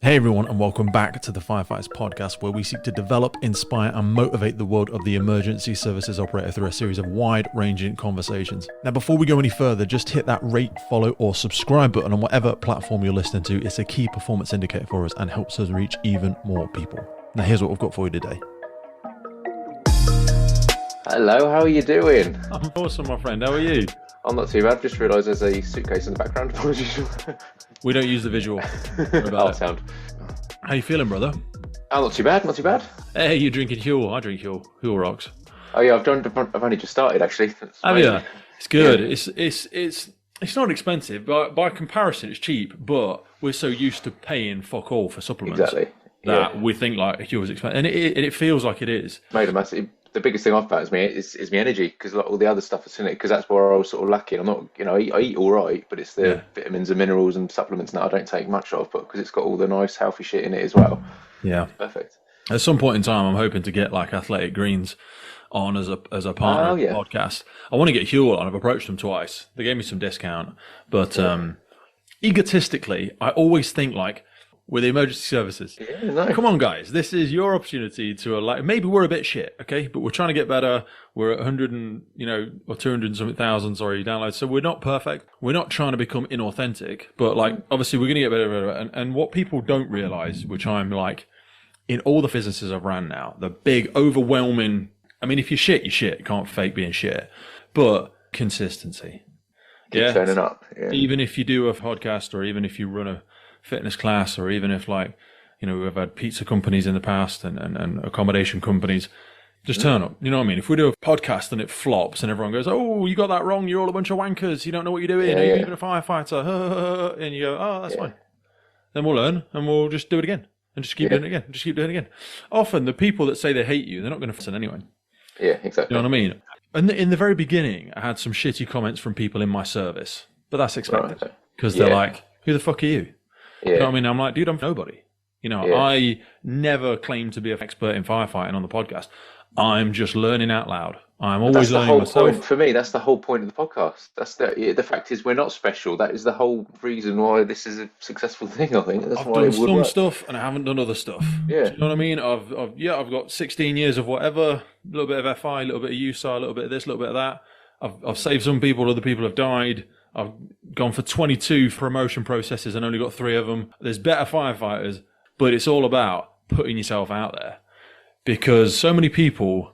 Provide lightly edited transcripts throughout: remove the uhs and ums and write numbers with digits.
Hey everyone, and welcome back to the Firefighters Podcast, where we seek to develop, inspire, and motivate the world of the emergency services operator through a series of wide-ranging conversations. Now, before we go any further, just hit that rate, follow, or subscribe button on whatever platform you're listening to. It's a key performance indicator for us and helps us reach even more people. Now, here's what we've got for you today. Hello, how are you doing? I'm awesome, my friend. How are you? I'm not too bad. Just realised there's a suitcase in the background. Apologies. We don't use the visual. Sound. How you feeling, brother? Oh, not too bad. Not too bad. Hey, you're drinking Huel. I drink Huel. Huel rocks. Oh yeah, I've only just started actually. Have you? It's good. Yeah. It's not expensive, but by comparison, it's cheap. But we're so used to paying fuck all for supplements that we think like Huel's expensive, and it feels like it is. Made a massive. The biggest thing I've found is my energy, because like all the other stuff is in it. Because that's where I was sort of lacking. I'm not, I eat all right, but it's the vitamins and minerals and supplements that I don't take much of. But because it's got all the nice healthy shit in it as well. Yeah, perfect. At some point in time, I'm hoping to get like Athletic Greens on as a partner of the podcast. I want to get Huel on. I've approached them twice. They gave me some discount, but egotistically, I always think like, with the emergency services. Yeah, no. Come on, guys. This is your opportunity to maybe we're a bit shit, okay? But we're trying to get better. We're at 100 and, or 200 and something thousand, downloads. So we're not perfect. We're not trying to become inauthentic. But like, obviously we're going to get better. And what people don't realize, which I'm like, in all the businesses I've ran now, the big overwhelming, I mean, if you're shit, you're shit. You can't fake being shit. But consistency. Keep turning up. Yeah. Even if you do a podcast or even if you run a fitness class, or even if we've had pizza companies in the past and accommodation companies, just turn up. You know what I mean? If we do a podcast and it flops and everyone goes, oh, you got that wrong, you're all a bunch of wankers, you don't know what you're doing, are you even a firefighter? And you go, oh, that's fine. Then we'll learn and we'll just do it again and just keep doing it again. Often the people that say they hate you, they're not going to listen anyway. Yeah, exactly. You know what I mean? And in the very beginning, I had some shitty comments from people in my service, but that's expected because they're like, who the fuck are you? Yeah. You know what I mean? I'm like, dude, I'm nobody. I never claim to be an expert in firefighting on the podcast. I'm just learning out loud. I'm always learning myself. Point. For me, that's the whole point of the podcast. That's the fact is we're not special. That is the whole reason why this is a successful thing, I think. That's I've why done some stuff and I haven't done other stuff. Yeah. Do you know what I mean? I've got 16 years of whatever, a little bit of FI, a little bit of USAR, a little bit of this, a little bit of that. I've saved some people, other people have died. I've gone for 22 promotion processes and only got 3 of them. There's better firefighters, but it's all about putting yourself out there, because so many people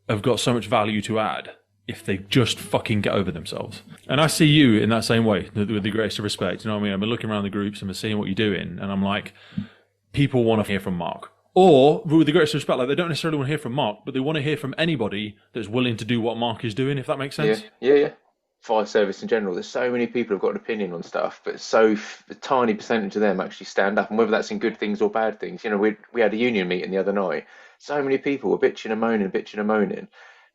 have got so much value to add if they just fucking get over themselves. And I see you in that same way, with the greatest of respect. You know what I mean? I've been looking around the groups and I'm seeing what you're doing, and I'm like, people want to hear from Mark. Or, with the greatest respect, like they don't necessarily want to hear from Mark, but they want to hear from anybody that's willing to do what Mark is doing, if that makes sense. Yeah. Fire service in general, there's so many people who've got an opinion on stuff, but a tiny percentage of them actually stand up, and whether that's in good things or bad things. We had a union meeting the other night. So many people were bitching and moaning,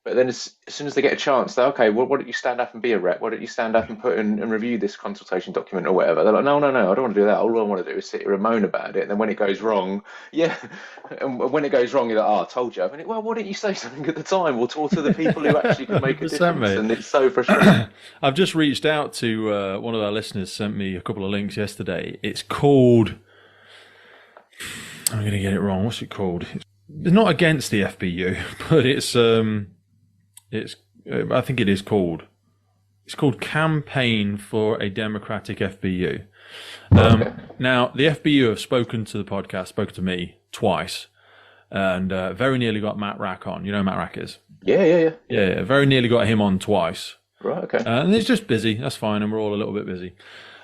but then as soon as they get a chance, they're okay. Well, why don't you stand up and be a rep? Why don't you stand up and put in and review this consultation document or whatever? They're like, no, I don't want to do that. All I want to do is sit here and moan about it. And then when it goes wrong, and when it goes wrong, you're like, I told you. I mean, well, why didn't you say something at the time? We'll talk to the people who actually can make a difference. Mate. And it's so frustrating. I've just reached out to one of our listeners, sent me a couple of links yesterday. It's called, I'm going to get it wrong. What's it called? It's not against the FBU, but I think it is called. It's called Campaign for a Democratic FBU. Now, the FBU have spoken to the podcast, spoken to me twice, and very nearly got Matt Rack on. You know who Matt Rack is? Yeah. Yeah, very nearly got him on twice. Right, okay. And it's just busy. That's fine, and we're all a little bit busy.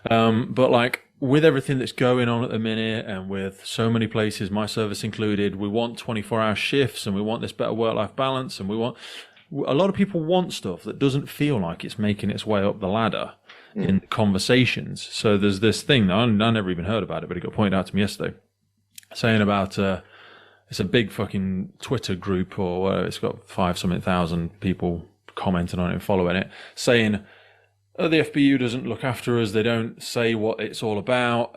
But like, with everything that's going on at the minute, and with so many places, my service included, we want 24-hour shifts, and we want this better work-life balance, and a lot of people want stuff that doesn't feel like it's making its way up the ladder in conversations. So there's this thing that I never even heard about it, but it got pointed out to me yesterday, saying about it's a big fucking Twitter group, or whatever, it's got 5-something thousand people commenting on it and following it, saying, the FBU doesn't look after us, they don't say what it's all about,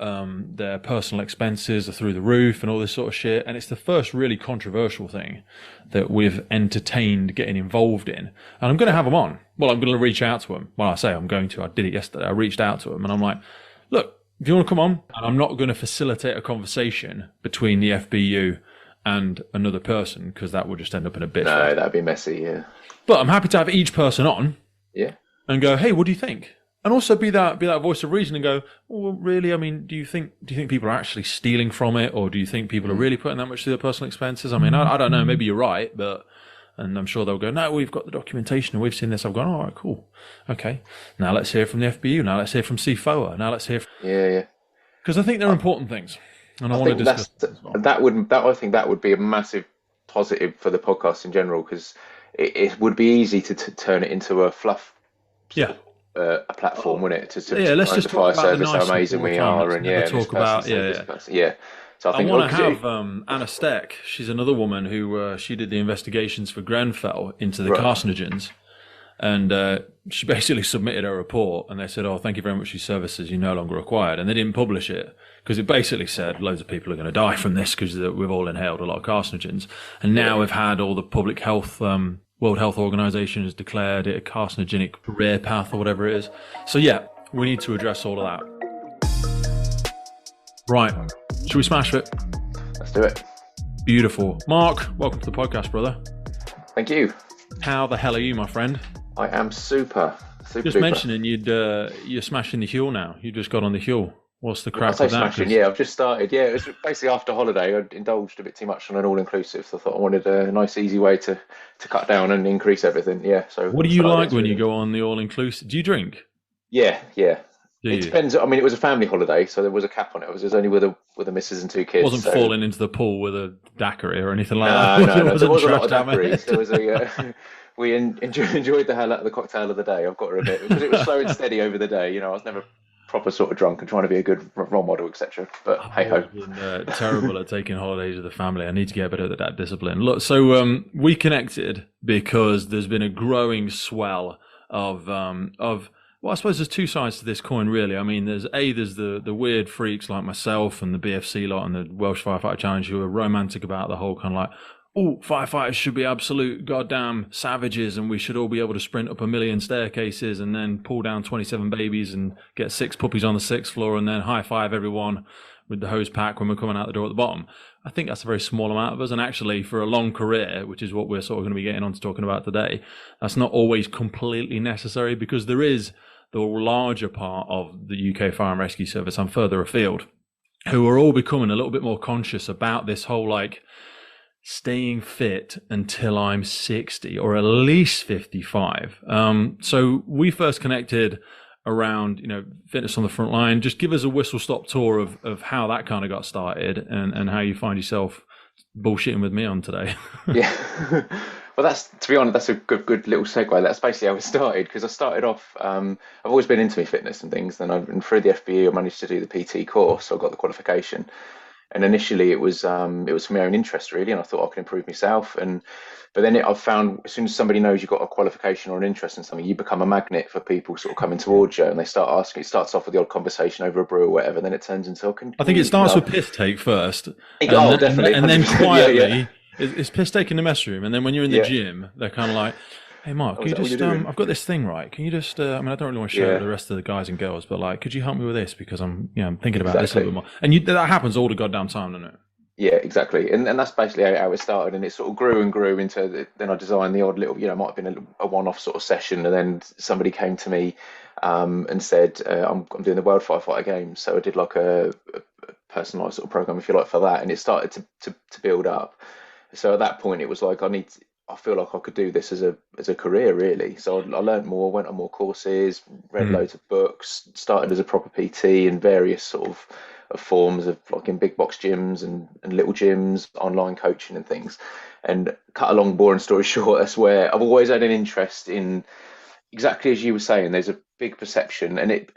their personal expenses are through the roof and all this sort of shit. And it's the first really controversial thing that we've entertained getting involved in. And I'm going to have them on. Well, I'm going to reach out to them. Well, I say I'm going to. I did it yesterday. I reached out to them and I'm like, look, if you want to come on, and I'm not going to facilitate a conversation between the FBU and another person because that would just end up in a bitch. No, that'd be messy. Yeah. But I'm happy to have each person on. Yeah. And go, hey, what do you think? And also be that voice of reason and go, well, really, I mean, do you think people are actually stealing from it, or do you think people are really putting that much to their personal expenses? I mean, I don't know, maybe you're right, and I'm sure they'll go, no, we've got the documentation and we've seen this. I've gone, all right, cool. Okay. Now let's hear from the FBU. Now let's hear from CFOA. Now let's hear from... Yeah. Because I think they're important things. And I want to discuss that as well. I think that would be a massive positive for the podcast in general, because it would be easy to turn it into a fluff a platform, wouldn't it? To let's just talk about service, how amazing we are, and talk about So I think want to have Anna Steck. She's another woman who she did the investigations for Grenfell into the carcinogens, and she basically submitted her report, and they said, "Oh, thank you very much for your services. You're no longer required," and they didn't publish it because it basically said loads of people are going to die from this because we've all inhaled a lot of carcinogens, and now we've had all the public health. World Health Organization has declared it a carcinogenic rare path or whatever it is. So yeah, we need to address all of that. Right. Should we smash it? Let's do it. Beautiful. Mark, welcome to the podcast, brother. Thank you. How the hell are you, my friend? I am super. Just mentioning you're smashing the Huel now. You just got on the Huel. What's the crap with that? Smashing, yeah, I've just started. Yeah, it was basically after holiday. I indulged a bit too much on an all-inclusive, so I thought I wanted a nice, easy way to cut down and increase everything. Yeah. So what do you like when you go on the all-inclusive? Do you drink? Yeah. It depends. I mean, it was a family holiday, so there was a cap on it. It was only with a missus and two kids. It wasn't falling into the pool with a daiquiri or anything like that. No. There was a lot of daiquiris. There was we enjoyed the cocktail of the day, I've got to admit, because it was slow and steady over the day. I was never proper sort of drunk and trying to be a good role model, etc. But hey ho. Terrible at taking holidays with the family. I need to get better at that discipline. Look, so we connected because there's been a growing swell of well, I suppose there's two sides to this coin, really. I mean, there's the weird freaks like myself and the BFC lot and the Welsh Firefighter Challenge who are romantic about the whole kind of like, oh, firefighters should be absolute goddamn savages and we should all be able to sprint up 1 million staircases and then pull down 27 babies and get 6 puppies on the 6th floor and then high five everyone with the hose pack when we're coming out the door at the bottom. I think that's a very small amount of us. And actually, for a long career, which is what we're sort of going to be getting on to talking about today, that's not always completely necessary because there is the larger part of the UK Fire and Rescue Service and further afield who are all becoming a little bit more conscious about this whole like staying fit until I'm 60 or at least 55. So we first connected around, Fitness on the Frontline. Just give us a whistle-stop tour of how that kind of got started and how you find yourself bullshitting with me on today. Yeah. Well, to be honest, that's a good little segue. That's basically how it started, because I started off, I've always been into fitness and things, and through the FBU, I managed to do the PT course, so I got the qualification. And initially it was for my own interest, really, and I thought I could improve myself. But then I've found as soon as somebody knows you've got a qualification or an interest in something, you become a magnet for people sort of coming towards you, and they start asking. It starts off with the odd conversation over a brew or whatever, then it turns into. I think it starts with piss take first. Definitely, and then quietly, it's piss take in the mess room, and then when you're in the gym, they're kind of like, "Hey Mark, can you just I've got this thing, right? Can you just I don't really want to share it with the rest of the guys and girls, but like, could you help me with this because I'm thinking about this a little bit more." And that happens all the goddamn time, doesn't it? Yeah, exactly. And that's basically how it started, and it sort of grew and grew into then I designed the odd little, might have been a one-off sort of session, and then somebody came to me and said, I'm doing the World Firefighter Games, so I did like a personalised sort of program, if you like, for that, and it started to build up. So at that point, it was like I feel like I could do this as a career, really. So I learned more, went on more courses, read loads of books, started as a proper PT in various sort of forms of like in big box gyms and little gyms, online coaching and things. And cut a long boring story short, that's where I've always had an interest in, exactly as you were saying, there's a big perception, and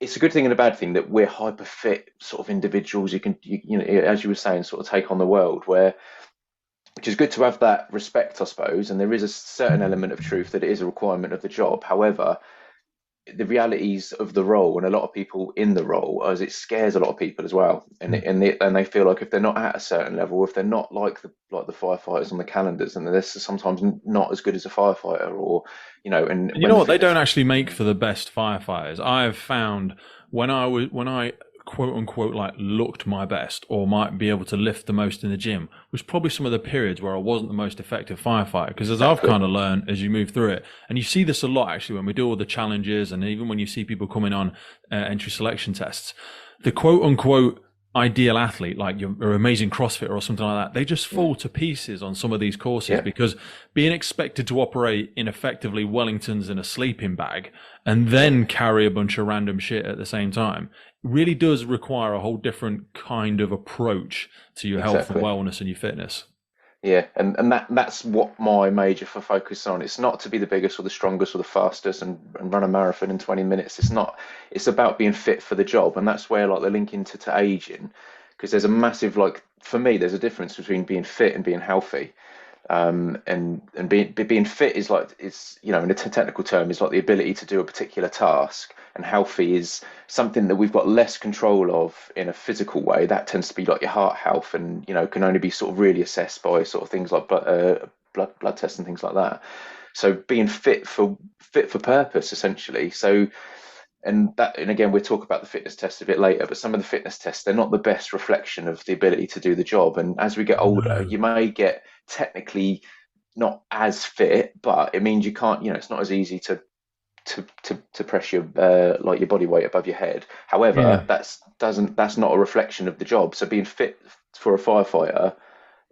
it's a good thing and a bad thing that we're hyper fit sort of individuals. You can, as you were saying, sort of take on the world, which is good to have that respect, I suppose. And there is a certain element of truth that it is a requirement of the job. However, the realities of the role and a lot of people in the role, as it scares a lot of people as well, and they feel like if they're not at a certain level, if they're not like the firefighters on the calendars, and they're sometimes not as good as a firefighter, or and you know what, they don't actually make for the best firefighters. I've found when I quote unquote like looked my best or might be able to lift the most in the gym was probably some of the periods where I wasn't the most effective firefighter, because as I've kind of learned as you move through it, and you see this a lot actually when we do all the challenges, and even when you see people coming on entry selection tests, the quote unquote ideal athlete, like you're an amazing CrossFitter or something like that, they just fall to pieces on some of these courses because being expected to operate in effectively Wellingtons in a sleeping bag and then carry a bunch of random shit at the same time really does require a whole different kind of approach to your health and wellness and your fitness. Yeah, and that's what my major focus on. It's not to be the biggest or the strongest or the fastest and run a marathon in 20 minutes. It's not. It's about being fit for the job, and that's where like the link into aging, because there's a massive, like, for me, there's a difference between being fit and being healthy. And being fit is like, it's, in a technical term, is like the ability to do a particular task, and healthy is something that we've got less control of in a physical way. That tends to be like your heart health, and can only be sort of really assessed by sort of things like blood tests and things like that. So being fit for purpose, essentially. So and again, we'll talk about the fitness test a bit later, but some of the fitness tests, they're not the best reflection of the ability to do the job. And as we get older, you may get technically not as fit, but it means you can't, it's not as easy to press your like your body weight above your head. However, that's not a reflection of the job. So being fit for a firefighter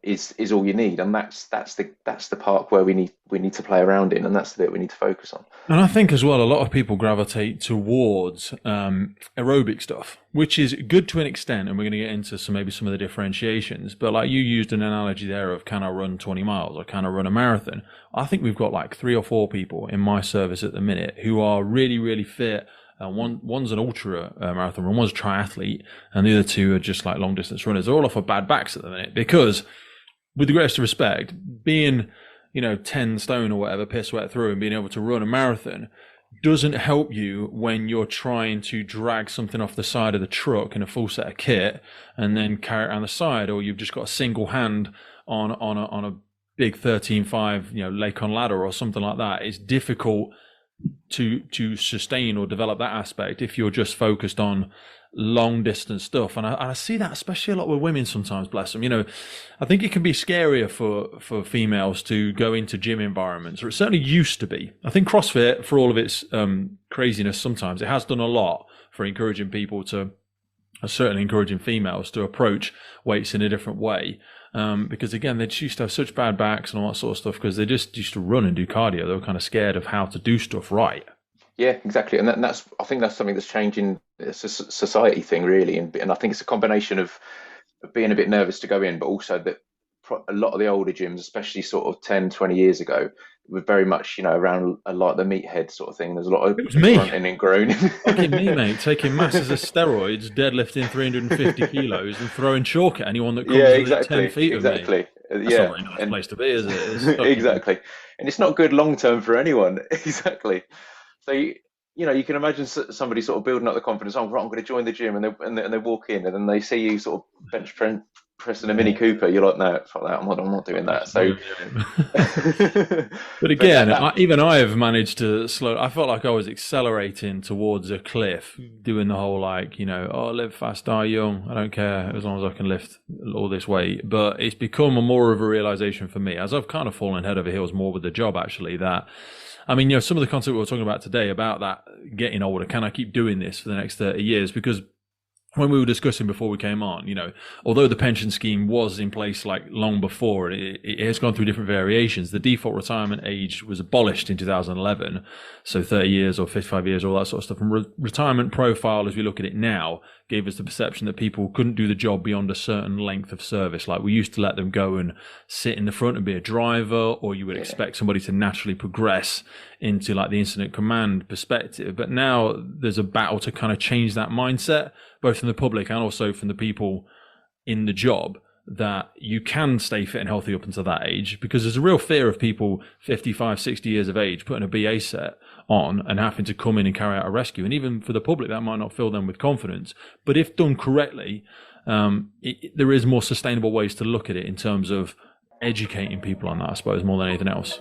is all you need, and that's the part where we need to play around in, and that's the bit we need to focus on. And I think as well, a lot of people gravitate towards aerobic stuff, which is good to an extent, and we're going to get into maybe some of the differentiations. But like you used an analogy there of, can I run 20 miles or can I run a marathon? I think we've got like 3 or 4 people in my service at the minute who are really, really fit. One's an ultra marathon run, one's a triathlete, and the other 2 are just like long distance runners. They're all off of bad backs at the minute because, with the greatest respect, being 10 stone or whatever, piss wet through, and being able to run a marathon doesn't help you when you're trying to drag something off the side of the truck in a full set of kit and then carry it around the side, or you've just got a single hand on a big 13.5 Lacon ladder or something like that. It's difficult to sustain or develop that aspect if you're just focused on long distance stuff. And I see that especially a lot with women sometimes, bless them. I think it can be scarier for females to go into gym environments, or it certainly used to be. I think CrossFit, for all of its craziness sometimes, it has done a lot for encouraging people to, certainly encouraging females to approach weights in a different way. Because again, they just used to have such bad backs and all that sort of stuff because they just used to run and do cardio. They were kind of scared of how to do stuff right. Yeah, exactly. And I think that's something that's changing. It's a society thing, really. And I think it's a combination of being a bit nervous to go in, but also that a lot of the older gyms, especially sort of 10, 20 years ago, were very much, around like the meathead sort of thing. There's a lot of grunting and groaning. Fucking me, mate, taking masses of steroids, deadlifting 350 kilos and throwing chalk at anyone that comes within 10 feet of me. That's not a very nice place to be, is it? Exactly. And it's not good long term for anyone. Exactly. So, you can imagine somebody sort of building up the confidence, right, I'm going to join the gym, and they walk in, and then they see you sort of bench pressing a Mini Cooper. You're like, no, fuck that, I'm not doing that. So, but again, even I have managed to slow. I felt like I was accelerating towards a cliff, doing the whole live fast, die young. I don't care as long as I can lift all this weight. But it's become more of a realization for me as I've kind of fallen head over heels more with the job, actually, that. I mean, some of the content we were talking about today about that getting older, can I keep doing this for the next 30 years? Because when we were discussing before we came on, although the pension scheme was in place like long before, it has gone through different variations. The default retirement age was abolished in 2011. So 30 years or 55 years, all that sort of stuff. And retirement profile, as we look at it now, gave us the perception that people couldn't do the job beyond a certain length of service. Like we used to let them go and sit in the front and be a driver, or you would expect somebody to naturally progress into like the incident command perspective. But now there's a battle to kind of change that mindset, both from the public and also from the people in the job, that you can stay fit and healthy up until that age, because there's a real fear of people 55, 60 years of age putting a BA set on and having to come in and carry out a rescue. And even for the public, that might not fill them with confidence. But if done correctly, there is more sustainable ways to look at it in terms of educating people on that, I suppose, more than anything else.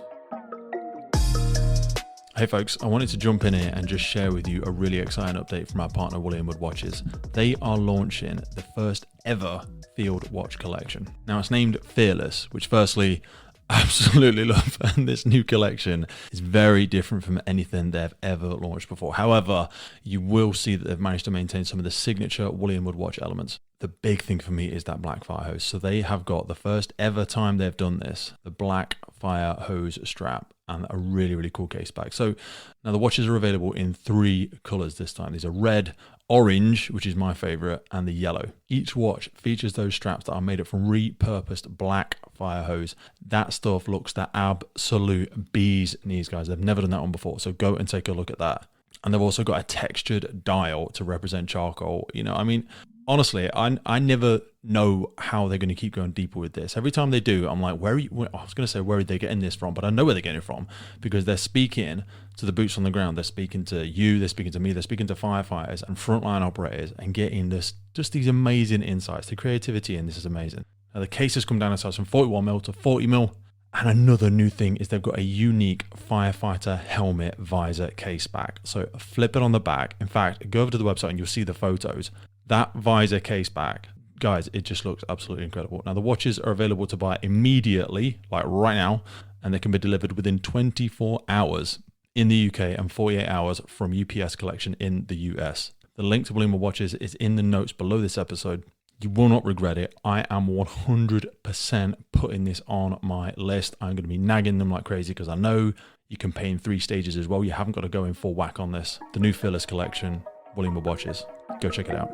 Hey folks, I wanted to jump in here and just share with you a really exciting update from our partner William Wood Watches. They are launching the first ever field watch collection. Now it's named Fearless, which firstly, I absolutely love, and this new collection is very different from anything they've ever launched before. However, you will see that they've managed to maintain some of the signature William Wood Watch elements. The big thing for me is that black fire hose. So they have got, the first ever time they've done this, the black fire hose strap and a really, really cool case back. So now the watches are available in 3 colors this time. These are red, orange, which is my favorite, and the yellow. Each watch features those straps that are made up from repurposed black fire hose. That stuff looks the absolute bee's knees, guys. They've never done that one before. So go and take a look at that. And they've also got a textured dial to represent charcoal. You know, I mean, honestly, I never know how they're going to keep going deeper with this. Every time they do, I'm like, where are they getting this from? But I know where they're getting it from, because they're speaking to the boots on the ground. They're speaking to you, they're speaking to me, they're speaking to firefighters and frontline operators and getting just these amazing insights. The creativity in this is amazing. Now, the cases come down in size from 41mm to 40mm. And another new thing is they've got a unique firefighter helmet visor case back. So flip it on the back. In fact, go over to the website and you'll see the photos. That visor case back, guys, it just looks absolutely incredible. Now, the watches are available to buy immediately, like right now, and they can be delivered within 24 hours in the UK and 48 hours from UPS collection in the US. The link to William Wood Watches is in the notes below this episode. You will not regret it. I am 100% putting this on my list. I'm going to be nagging them like crazy, because I know you can pay in 3 stages as well. You haven't got to go in full whack on this. The new Fearless collection, William Wood Watches. Go check it out.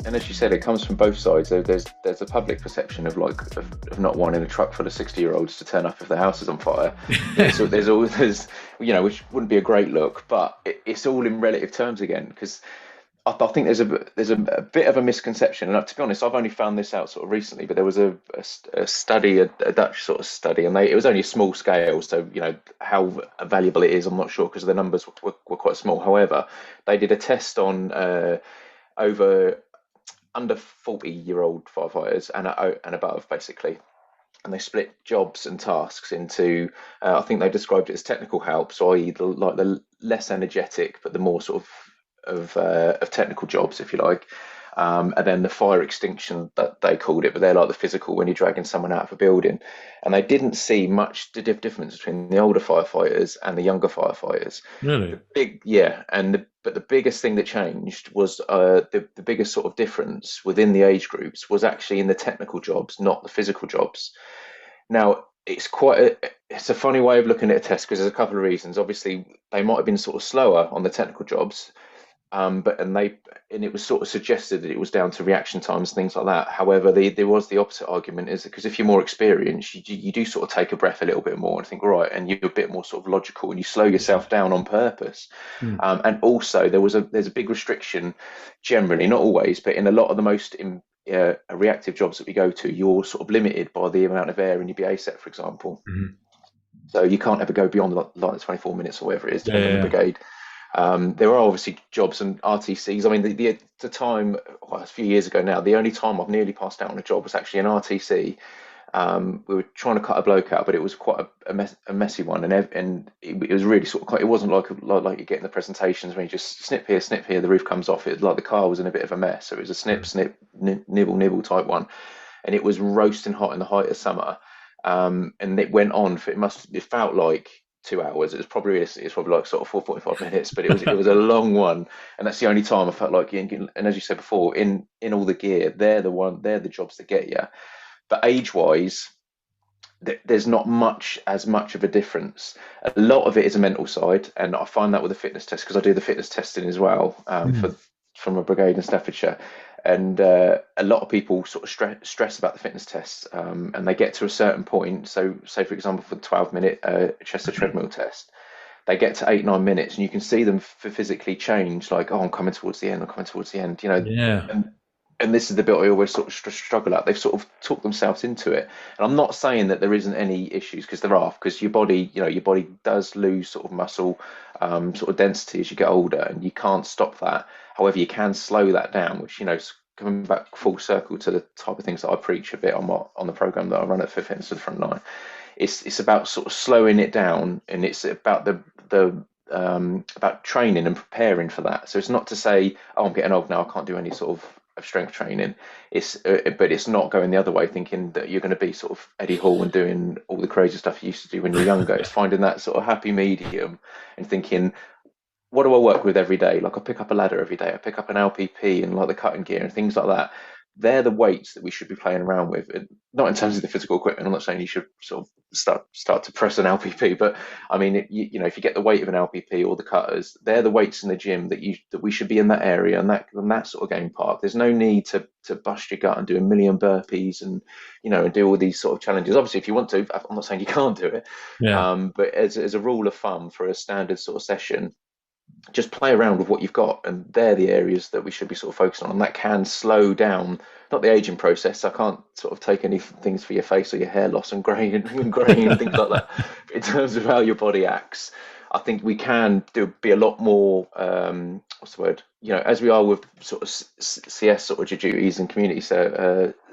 And as you said, it comes from both sides. There's a public perception of not wanting a truck full of 60-year-olds to turn up if their house is on fire. So there's which wouldn't be a great look, but it's all in relative terms again, because I think there's a bit of a misconception. And to be honest, I've only found this out sort of recently, but there was a study, a Dutch sort of study, and it was only a small scale. So, how valuable it is, I'm not sure, because the numbers were quite small. However, they did a test on over under 40-year-old firefighters and above, basically. And they split jobs and tasks into, I think they described it as technical help, so i.e. the less energetic, but the more sort of technical jobs, if you like, and then the fire extinction, that they called it, but they're like the physical, when you're dragging someone out of a building. And they didn't see much difference between the older firefighters and the younger firefighters. Really? But the biggest thing that changed was the biggest sort of difference within the age groups was actually in the technical jobs, not the physical jobs. Now, it's a funny way of looking at a test, because there's a couple of reasons. Obviously, they might have been sort of slower on the technical jobs, and it was sort of suggested that it was down to reaction times, things like that. However, there was the opposite argument, is because if you're more experienced, you do sort of take a breath a little bit more and think, right, and you're a bit more sort of logical, and you slow yourself down on purpose. And also there's a big restriction, generally, not always, but in a lot of the most reactive jobs that we go to, you're sort of limited by the amount of air in your BA set, for example. So you can't ever go beyond like 24 minutes or whatever it is, depending on the brigade. There are obviously jobs and RTCs. I mean, the time, a few years ago now, the only time I've nearly passed out on a job was actually an RTC. We were trying to cut a bloke out, but it was quite a messy one, and it was really sort of, it wasn't like you get in the presentations when you just snip here, the roof comes off. It like the car was in a bit of a mess, so it was a snip, nibble type one, and it was roasting hot in the height of summer, and it went on for it felt like 2 hours. It was probably like sort of 4:45 minutes, but it was a long one, and that's the only time I felt like, and as you said before, in all the gear, they're the jobs that get you. But age-wise, there's not as much of a difference. A lot of it is a mental side, and I find that with the fitness test, because I do the fitness testing as well from a brigade in Staffordshire, and a lot of people sort of stress about the fitness tests, and they get to a certain point. So, say for example, for the 12-minute Chester treadmill test, they get to 8-9 minutes, and you can see them physically change. Like, oh, I'm coming towards the end. You know. Yeah. And and this is the bit I always sort of struggle at. They've sort of talked themselves into it, and I'm not saying that there isn't any issues, because there are. Because your body, your body does lose sort of muscle, sort of density as you get older, and you can't stop that. However, you can slow that down, which is coming back full circle to the type of things that I preach a bit on the program that I run at Fitness For the Frontline. It's about sort of slowing it down, and it's about about training and preparing for that. So it's not to say, oh, I'm getting old now, I can't do any sort of strength training. But it's not going the other way, thinking that you're going to be sort of Eddie Hall and doing all the crazy stuff you used to do when you're younger. It's finding that sort of happy medium and thinking, what do I work with every day? Like, I pick up a ladder every day, I pick up an LPP and like the cutting gear and things like that. They're the weights that we should be playing around with, not in terms of the physical equipment. I'm not saying you should sort of start to press an LPP, but I mean, if you get the weight of an LPP or the cutters, they're the weights in the gym that we should be in that area, and that sort of game park. There's no need to bust your gut and do a million burpees and and do all these sort of challenges. Obviously, if you want to, I'm not saying you can't do it, Yeah. but as a rule of thumb for a standard sort of session, just play around with what you've got, and they're the areas that we should be sort of focusing on. And that can slow down, not the aging process. I can't sort of take any things for your face or your hair loss and graying and graying and things like that. But in terms of how your body acts, I think we can be a lot more, what's the word? As we are with sort of CS sort of duties and community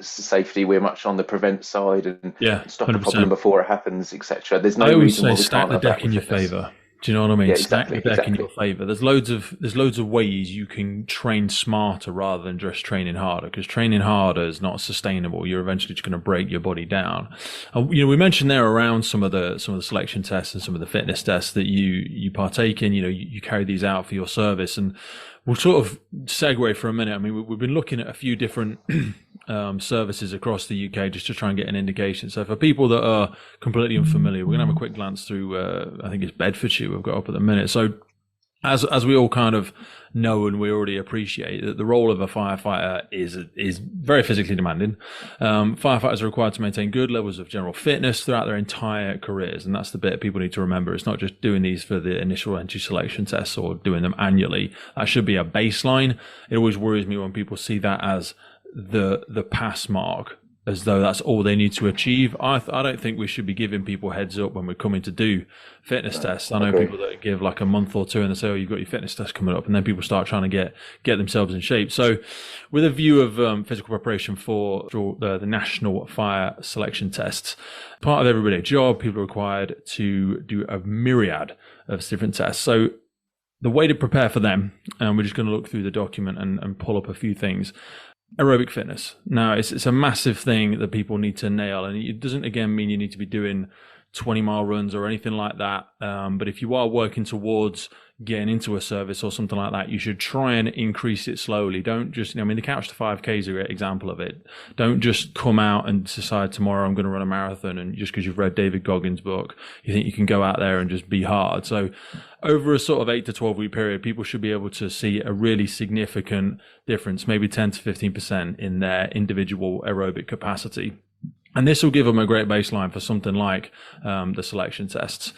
safety, we're much on the prevent side and Yeah, stop a 100%. problem before it happens, etc. There's I no always reason say why we stack can't the have that deck in with your fitness. favor. Do you know what I mean? Yeah, Stack the exactly, deck in exactly. your favor. There's loads of ways you can train smarter rather than just training harder, because training harder is not sustainable. You're eventually just going to break your body down. We mentioned there around some of the selection tests and some of the fitness tests that you partake in. You carry these out for your service, and we'll sort of segue for a minute. I mean, we've been looking at a few different services across the UK just to try and get an indication. So for people that are completely unfamiliar, we're going to have a quick glance through, I think it's Bedfordshire we've got up at the minute. So as we all kind of know and we already appreciate, that the role of a firefighter is very physically demanding. Firefighters are required to maintain good levels of general fitness throughout their entire careers, and that's the bit people need to remember. It's not just doing these for the initial entry selection tests or doing them annually. That should be a baseline. It always worries me when people see that as the pass mark, as though that's all they need to achieve. I don't think we should be giving people heads up when we're coming to do fitness tests. I know people that give like a month or two and they say, oh, you've got your fitness test coming up, and then people start trying to get themselves in shape. So with a view of physical preparation for the national fire selection tests, part of everyday job, people are required to do a myriad of different tests. So the way to prepare for them, and we're just going to look through the document and pull up a few things. Aerobic fitness. Now, it's a massive thing that people need to nail, and it doesn't, again, mean you need to be doing 20-mile runs or anything like that. But if you are working towards getting into a service or something like that, you should try and increase it slowly. Don't just, the Couch to 5K is a great example of it. Don't just come out and decide tomorrow I'm going to run a marathon, and just because you've read David Goggins' book, you think you can go out there and just be hard. So over a sort of 8 to 12 week period, people should be able to see a really significant difference, maybe 10 to 15% in their individual aerobic capacity. And this will give them a great baseline for something like the selection tests.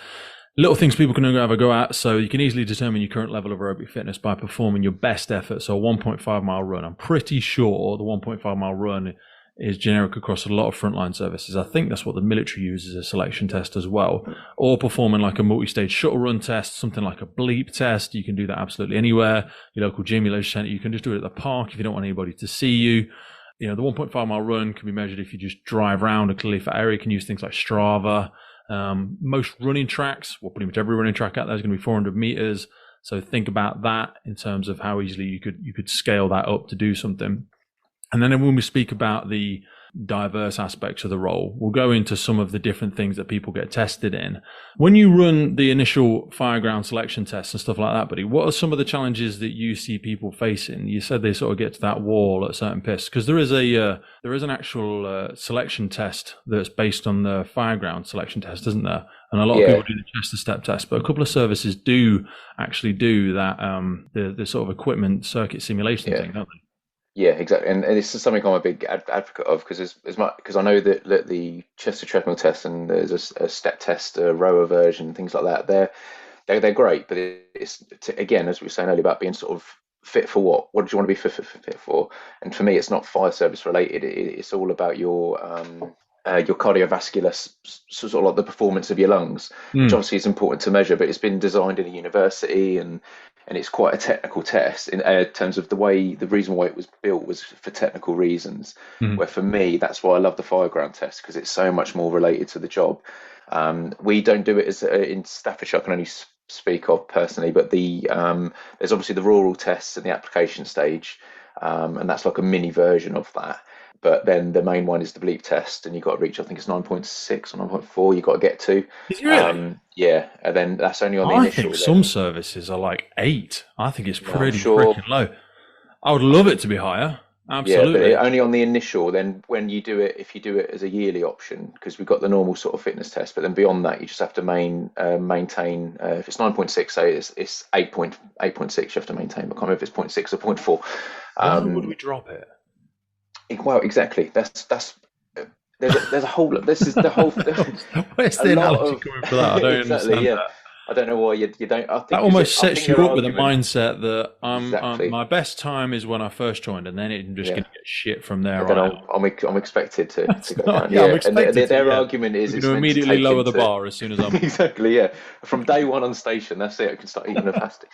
Little things people can have a go at. So you can easily determine your current level of aerobic fitness by performing your best effort. So a 1.5 mile run. I'm pretty sure the 1.5 mile run is generic across a lot of frontline services. I think that's what the military uses as a selection test as well. Or performing like a multi-stage shuttle run test, something like a bleep test. You can do that absolutely anywhere. Your local gym, your leisure centre. You can just do it at the park if you don't want anybody to see you. The 1.5 mile run can be measured if you just drive around a clearly flat area. You can use things like Strava. Most running tracks, well, pretty much every running track out there is going to be 400 meters. So think about that in terms of how easily you could scale that up to do something. And then when we speak about the diverse aspects of the role, we'll go into some of the different things that people get tested in. When you run the initial fireground selection tests and stuff like that, buddy, what are some of the challenges that you see people facing? You said they sort of get to that wall at certain pits, because there is an actual selection test that's based on the fireground selection test, isn't there? And a lot of people do the chest-to-step test, but a couple of services do actually do that, the sort of equipment circuit simulation thing, don't they? Yeah, exactly, and this is something I'm a big advocate of, because I know that the Chester treadmill test, and there's a step test, a rower version, things like that. They're great, but again, as we were saying earlier about being sort of fit for what? What do you want to be fit for? And for me, it's not fire service related. It's all about your cardiovascular, sort of like the performance of your lungs, which Mm. obviously is important to measure. But it's been designed in a university, and it's quite a technical test in terms of the reason why it was built was for technical reasons. Mm. Where for me, that's why I love the fireground test, because it's so much more related to the job. We don't do it as in Staffordshire. I can only speak of personally, but there's obviously the rural tests and the application stage, and that's like a mini version of that. But then the main one is the bleep test, and you've got to reach, I think it's 9.6 or 9.4 you've got to get to. Is it really? Yeah, and then that's only on the I initial. think some services are like 8. I think it's pretty sure. freaking low. I would love it to be higher. Absolutely. Yeah, but only on the initial. Then when you do it, if you do it as a yearly option, because we've got the normal sort of fitness test, but then beyond that, you just have to maintain. If it's 9.6, say it's 8.6, you have to maintain. I can't remember if it's 0.6 or 0.4. Why would we drop it? Well, exactly. There's a whole. This is the whole. Where's the analogy coming for that? I don't understand that. I don't know why you don't. I think that almost sets you up with a mindset that exactly. my best time is when I first joined, and then I'm just going to get shit from there. I'm expected to go down. Yeah, I'm expected and their argument is it's to immediately lower the bar as soon as I'm exactly. Yeah, from day one on station, that's it. I can start eating a fasting.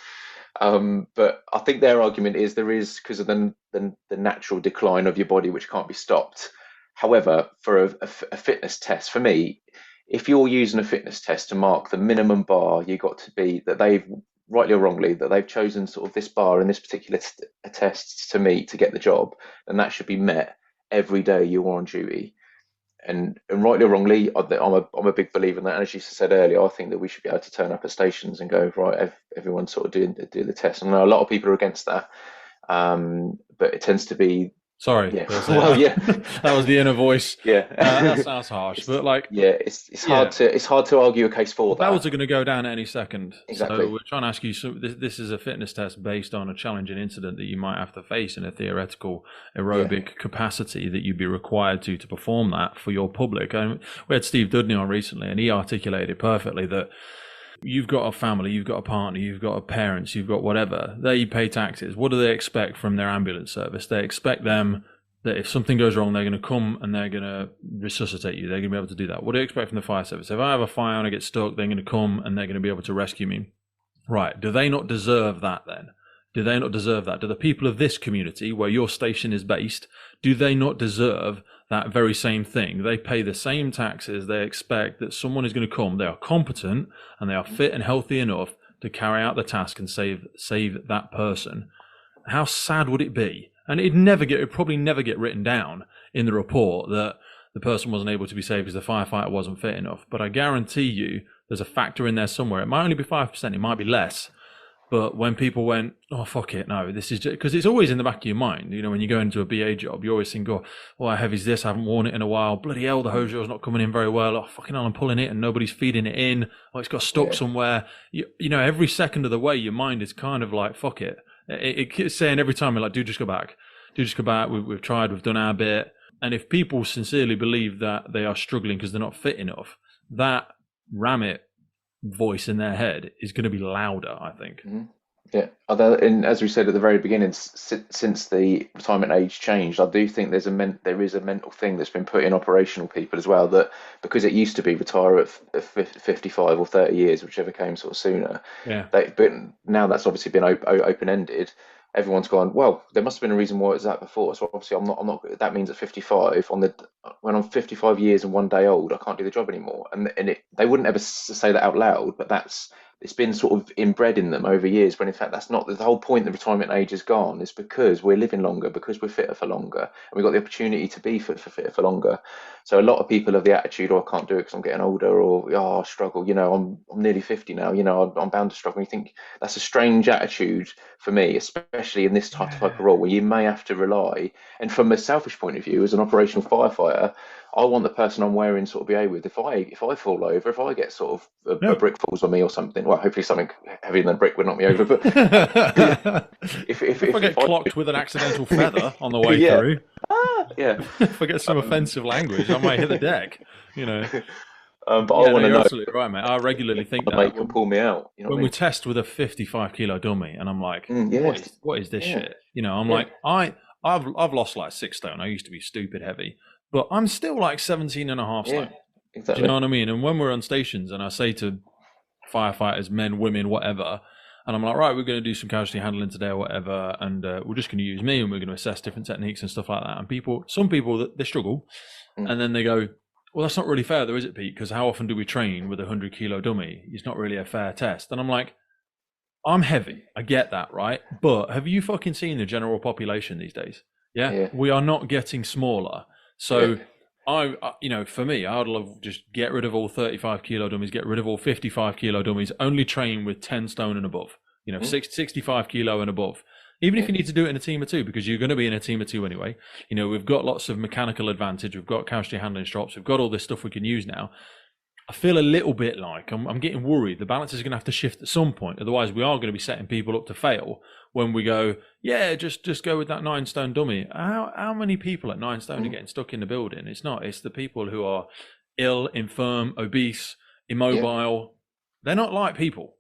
But I think their argument is there is, because of the natural decline of your body, which can't be stopped. However, for a fitness test, for me, if you're using a fitness test to mark the minimum bar you got to be, that they've, rightly or wrongly, that they've chosen sort of this bar in this particular test to meet to get the job, then that should be met every day you're on duty. And rightly or wrongly, I'm a big believer in that. And as you said earlier, I think that we should be able to turn up at stations and go, right, everyone sort of do the test. And I know a lot of people are against that, but it tends to be. Sorry. Yeah. Well, yeah. That was the inner voice. Yeah. That sounds harsh, but like. Yeah, it's hard to argue a case for that. Bells are going to go down any second. Exactly. So we're trying to ask you. So this is a fitness test based on a challenging incident that you might have to face in a theoretical aerobic capacity that you'd be required to perform that for your public. And we had Steve Dudney on recently, and he articulated perfectly that. You've got a family, you've got a partner, you've got parents, you've got whatever. They pay taxes. What do they expect from their ambulance service? They expect them that if something goes wrong, they're going to come and they're going to resuscitate you. They're going to be able to do that. What do you expect from the fire service? If I have a fire and I get stuck, they're going to come and they're going to be able to rescue me. Right. Do they not deserve that then? Do they not deserve that? Do the people of this community where your station is based, do they not deserve that very same thing? They pay the same taxes. They expect that someone is going to come. They are competent and they are fit and healthy enough to carry out the task and save that person. How sad would it be? And it'd probably never get written down in the report that the person wasn't able to be saved because the firefighter wasn't fit enough. But I guarantee you there's a factor in there somewhere. It might only be 5%. It might be less. But when people went, oh, fuck it, no, this is just, because it's always in the back of your mind. You know, when you go into a BA job, you always think, oh, how heavy's this? I haven't worn it in a while. Bloody hell, the hose is not coming in very well. Oh, fucking hell, I'm pulling it and nobody's feeding it in. Oh, it's got stuck somewhere. You know, every second of the way, your mind is kind of like, fuck it. It keeps saying every time, we're like, dude, just go back. Dude, just go back. We've tried, we've done our bit. And if people sincerely believe that they are struggling because they're not fit enough, that ram it voice in their head is going to be louder, I think. Mm-hmm. Yeah, and as we said at the very beginning, since the retirement age changed, I do think there is a mental thing that's been put in operational people as well, that because it used to be retire at 55 or 30 years, whichever came sort of sooner. Yeah. But now that's obviously been open-ended. Everyone's gone, well, there must have been a reason why it was that before. So obviously I'm not, that means at 55, when I'm 55 years and 1 day old, I can't do the job anymore. And they wouldn't ever say that out loud, but it's been sort of inbred in them over years, when in fact that's not the whole point. The retirement age is gone. It's because we're living longer, because we're fitter for longer, and we've got the opportunity to be fitter for longer. So a lot of people have the attitude, oh, I can't do it because I'm getting older, or I struggle, I'm nearly 50 now, I'm bound to struggle. And you think that's a strange attitude for me, especially in this type of role where you may have to rely. And from a selfish point of view, as an operational firefighter, I want the person I'm wearing sort of be able with. If I fall over, if I get sort of a brick falls on me or something, well, hopefully something heavier than a brick would knock me over. But if I get clocked with an accidental feather on the way through, if I get some offensive language, I might hit the deck. But I Yeah, no, want to you're know absolutely right, mate. I regularly think the that mate can pull me out. You know what when I we mean? test with a 55 kilo dummy, and I'm like, Yes. what is this Yeah. shit? You know, I'm Yeah. like, I've lost like 6 stone. I used to be stupid heavy, but I'm still like 17 and a half Yeah. stone. Do Exactly. you know what I mean? And when we're on stations, and I say to firefighters, men, women, whatever, and I'm like, right, we're going to do some casualty handling today or whatever, and we're just going to use me, and we're going to assess different techniques and stuff like that. And some people, they struggle, and then they go, well, that's not really fair though, is it, Pete? Because how often do we train with a 100-kilo dummy? It's not really a fair test. And I'm like, I'm heavy. I get that, right? But have you fucking seen the general population these days? Yeah. We are not getting smaller. So for me, I'd love just get rid of all 35-kilo dummies, get rid of all 55-kilo dummies, only train with 10 stone and above, 65 kilo and above. Even if you need to do it in a team of two, because you're going to be in a team of two anyway. We've got lots of mechanical advantage. We've got casualty handling strops. We've got all this stuff we can use now. I feel a little bit like I'm getting worried. The balance is going to have to shift at some point. Otherwise, we are going to be setting people up to fail when we go, just go with that 9-stone dummy. How many people at 9 stone are getting stuck in the building? It's not. It's the people who are ill, infirm, obese, immobile. They're not light people.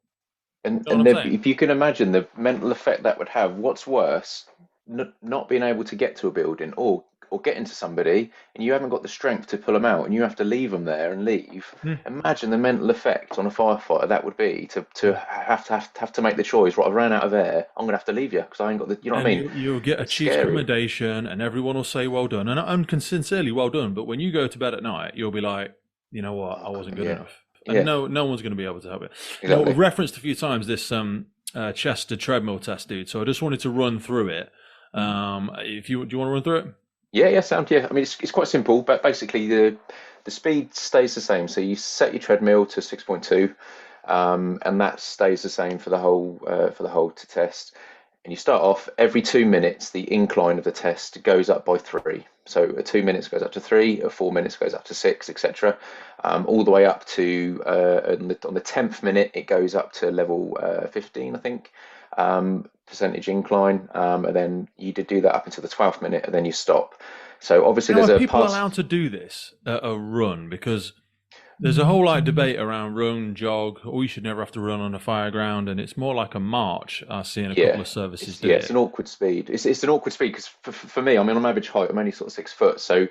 And You know what I'm saying? if you can imagine the mental effect that would have, what's worse, not being able to get to a building or get into somebody, and you haven't got the strength to pull them out, and you have to leave them there and leave. Imagine the mental effect on a firefighter that would be to have to make the choice. Right, I've ran out of air. I'm gonna have to leave you because I ain't got the. You know what I mean? You'll get a It's chief's scary. commendation, and everyone will say well done, and sincerely well done. But when you go to bed at night, you'll be like, you know what, I wasn't good enough. And no one's going to be able to help it. Exactly. We've referenced a few times this chest to treadmill test, dude. So I just wanted to run through it. Do you want to run through it? Yeah, sound. Yeah, I mean it's quite simple, but basically the speed stays the same. So you set your treadmill to 6.2, and that stays the same for the whole to test. And you start off every 2 minutes. The incline of the test goes up by 3. So at 2 minutes goes up to 3, at 4 minutes goes up to 6, etc. All the way up to on the 10th minute it goes up to level 15, I think. Percentage incline, and then you do that up until the 12th minute, and then you stop. So obviously Now, there's are a people pass. allowed to do this at a run? Because there's a whole debate around run, jog, or you should never have to run on a fire ground, and it's more like a march. I've seen a couple of services do it. It's an awkward speed. It's an awkward speed because for me, I mean, on average height, I'm only sort of 6 foot, so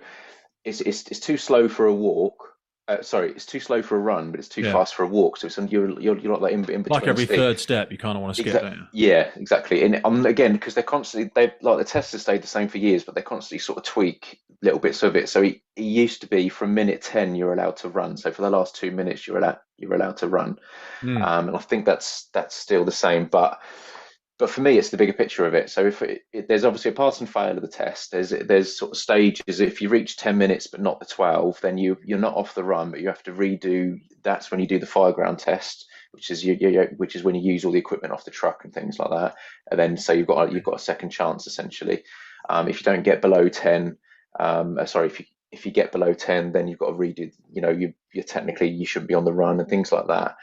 it's too slow for a walk. It's too slow for a run, but it's too fast for a walk. So you're like in between. Like every speed. third step, you kind of want to skip, don't you? Yeah, exactly. And again, because the tests have stayed the same for years, but they constantly sort of tweak little bits of it. So it used to be from minute 10 you're allowed to run. So for the last 2 minutes you're allowed to run. And I think that's still the same, but for me, it's the bigger picture of it. So if there's obviously a pass and fail of the test, there's sort of stages. If you reach 10 minutes but not the 12, then you're not off the run, but you have to redo. That's when you do the fireground test, which is when you use all the equipment off the truck and things like that. And then so you've got a second chance essentially. If you don't get below 10, if you get below 10, then you've got to redo. You're technically you shouldn't be on the run and things like that.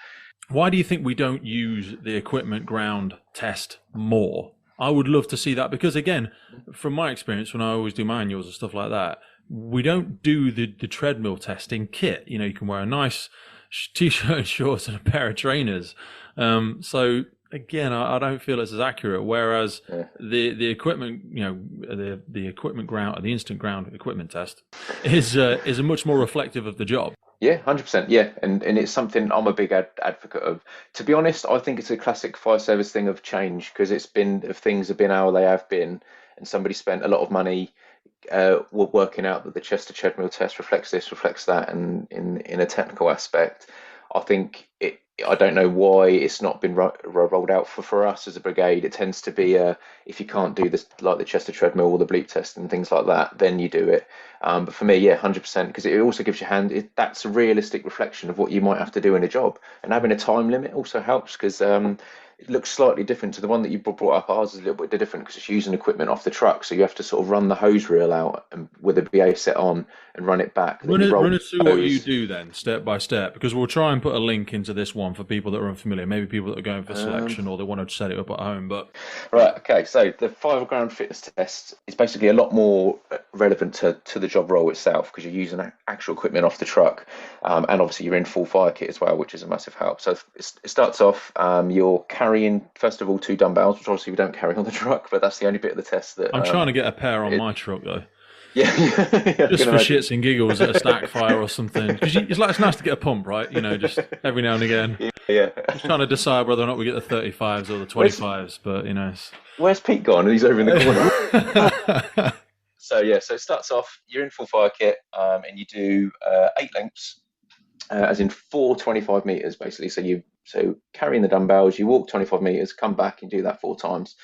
Why do you think we don't use the equipment ground test more? I would love to see that because, again, from my experience, when I always do manuals and stuff like that, we don't do the treadmill test in kit. You can wear a nice t-shirt and shorts and a pair of trainers. So again, I don't feel it's as accurate. Whereas the equipment, the equipment ground, the instant ground equipment test is a much more reflective of the job. Yeah, 100%. Yeah, and it's something I'm a big advocate of. To be honest, I think it's a classic fire service thing of change because things have been how they have been, and somebody spent a lot of money working out that the chest to treadmill test reflects this, reflects that, and in a technical aspect, I think I don't know why it's not been rolled out for us as a brigade. It tends to be if you can't do this, like the chest to treadmill or the bleep test and things like that, then you do it. But for me, 100%, because it also gives you that's a realistic reflection of what you might have to do in a job. And having a time limit also helps because it looks slightly different to the one that you brought up. Ours is a little bit different because it's using equipment off the truck, so you have to sort of run the hose reel out and with the BA set on and run it back. Run us through what you do then, step by step, because we'll try and put a link into this one for people that are unfamiliar, maybe people that are going for selection or they want to set it up at home. But right, okay, so the Fireground Fitness test is basically a lot more relevant to the job role itself, because you're using actual equipment off the truck, and obviously you're in full fire kit as well, which is a massive help. So it starts off, you're carrying, first of all, 2 dumbbells, which obviously we don't carry on the truck, but that's the only bit of the test that I'm trying to get a pair on my truck though. Yeah, just for shits and giggles at a stack fire or something. Because it's nice to get a pump, right? Just every now and again. Yeah. Just trying to decide whether or not we get the 35s or the 25s, but Where's Pete gone? He's over in the corner. So it starts off, you're in full fire kit, and you do 8 lengths, as in 4 25 meters basically. So carrying the dumbbells, you walk 25 meters, come back and do that 4 times.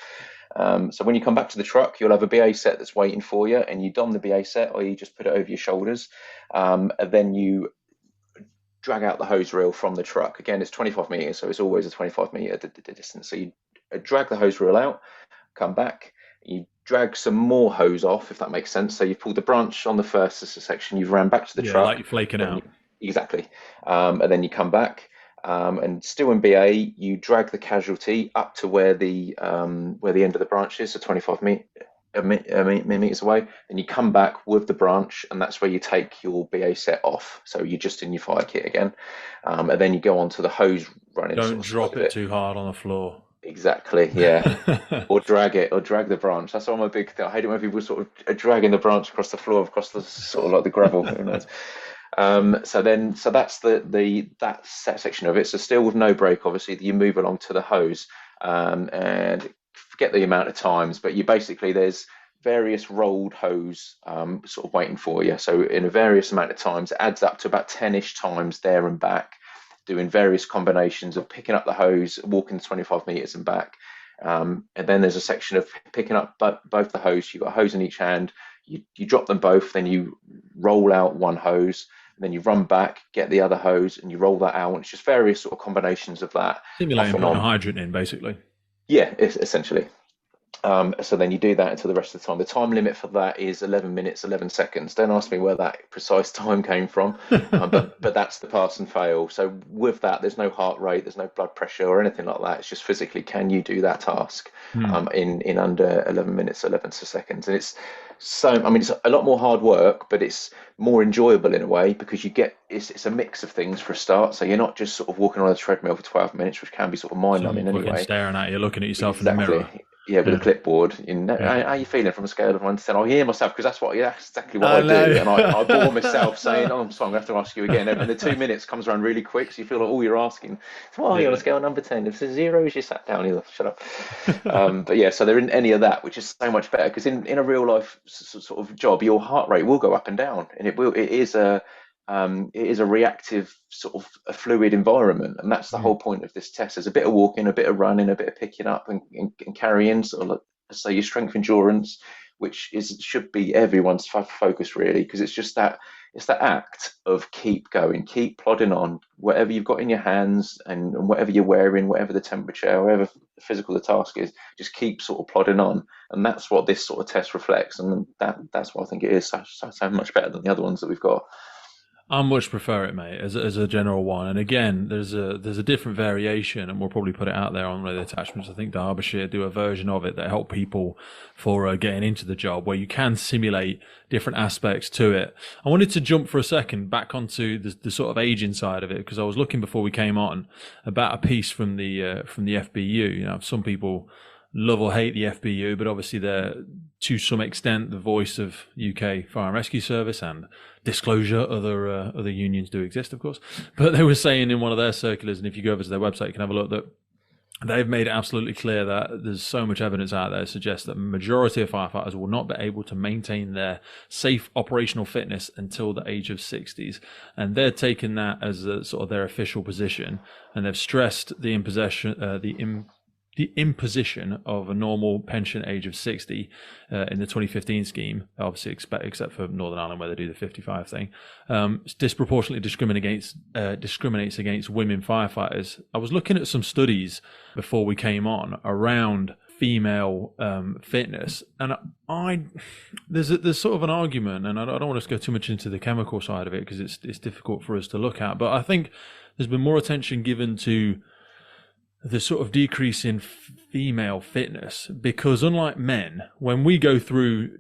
So when you come back to the truck, you'll have a BA set that's waiting for you, and you don the BA set, or you just put it over your shoulders, and then you drag out the hose reel from the truck. Again, it's 25 meters, so it's always a 25 meter distance. So you drag the hose reel out, come back, you drag some more hose off, if that makes sense. So you've pulled the branch on the first section, you've ran back to the truck. Like you're flaking out. Exactly. And then you come back, and still in BA, you drag the casualty up to where the end of the branch is, so 25 meters away. Then you come back with the branch, and that's where you take your BA set off. So you're just in your fire kit again, and then you go on to the hose running. Don't drop it too hard on the floor. Exactly, yeah. or drag the branch. That's all my big thing. I hate it when people sort of are dragging the branch across the floor, across the sort of like the gravel. Who knows? So that's that set section of it. So still with no break, obviously, you move along to the hose, and forget the amount of times, but there's various rolled hose sort of waiting for you. So in a various amount of times, it adds up to about 10-ish times there and back, doing various combinations of picking up the hose, walking 25 meters and back. And then there's a section of picking up both the hose. You've got a hose in each hand. You drop them both, then you roll out one hose, and then you run back, get the other hose, and you roll that out. And it's just various sort of combinations of that. Simulating putting a hydrant in, basically. Yeah, essentially. So then you do that until the rest of the time. The time limit for that is 11 minutes, 11 seconds. Don't ask me where that precise time came from, but that's the pass and fail. So with that, there's no heart rate, there's no blood pressure or anything like that. It's just physically, can you do that task in under 11 minutes, 11 seconds? And it's a lot more hard work, but it's more enjoyable in a way, because it's a mix of things for a start. So you're not just sort of walking on a treadmill for 12 minutes, which can be sort of mind-numbing anyway. Staring at you, looking at yourself in the mirror. Yeah, with a clipboard. How are you feeling from a scale of 1 to 10? I hear myself, because that's exactly what I do. And I bore myself saying, I'm sorry, I'm going to have to ask you again. And the 2 minutes comes around really quick, so you feel like all you're asking. So what are you on a scale of number 10? If it's 0, you sat down, you shut up. But yeah, so there isn't any of that, which is so much better, because in a real life sort of job, your heart rate will go up and down, and it is a reactive sort of a fluid environment, and that's the whole point of this test. There's a bit of walking, a bit of running, a bit of picking up and carrying, sort of like, say, your strength endurance, which should be everyone's focus really, because it's that act of keep going, keep plodding on, whatever you've got in your hands and whatever you're wearing, whatever the temperature, whatever physical the task is, just keep sort of plodding on. And that's what this sort of test reflects, and that's what I think it is so much better than the other ones that we've got. I much prefer it, mate, as a general one. And again, there's a different variation, and we'll probably put it out there on one of the attachments. I think Derbyshire do a version of it that help people for getting into the job, where you can simulate different aspects to it. I wanted to jump for a second back onto the sort of aging side of it, because I was looking before we came on about a piece from the FBU. Some people love or hate the FBU, but obviously they're to some extent the voice of UK Fire and Rescue Service, and disclosure, other unions do exist, of course. But they were saying in one of their circulars, and if you go over to their website, you can have a look, that they've made it absolutely clear that there's so much evidence out there that suggests that the majority of firefighters will not be able to maintain their safe operational fitness until the age of 60s. And they're taking that as a, sort of their official position, and they've stressed the imposition of a normal pension age of 60 in the 2015 scheme, obviously except for Northern Ireland where they do the 55 thing, disproportionately discriminates against women firefighters. I was looking at some studies before we came on around female fitness, and there's sort of an argument, and I don't want to go too much into the chemical side of it because it's difficult for us to look at, but I think there's been more attention given to the sort of decrease in female fitness, because unlike men, when we go through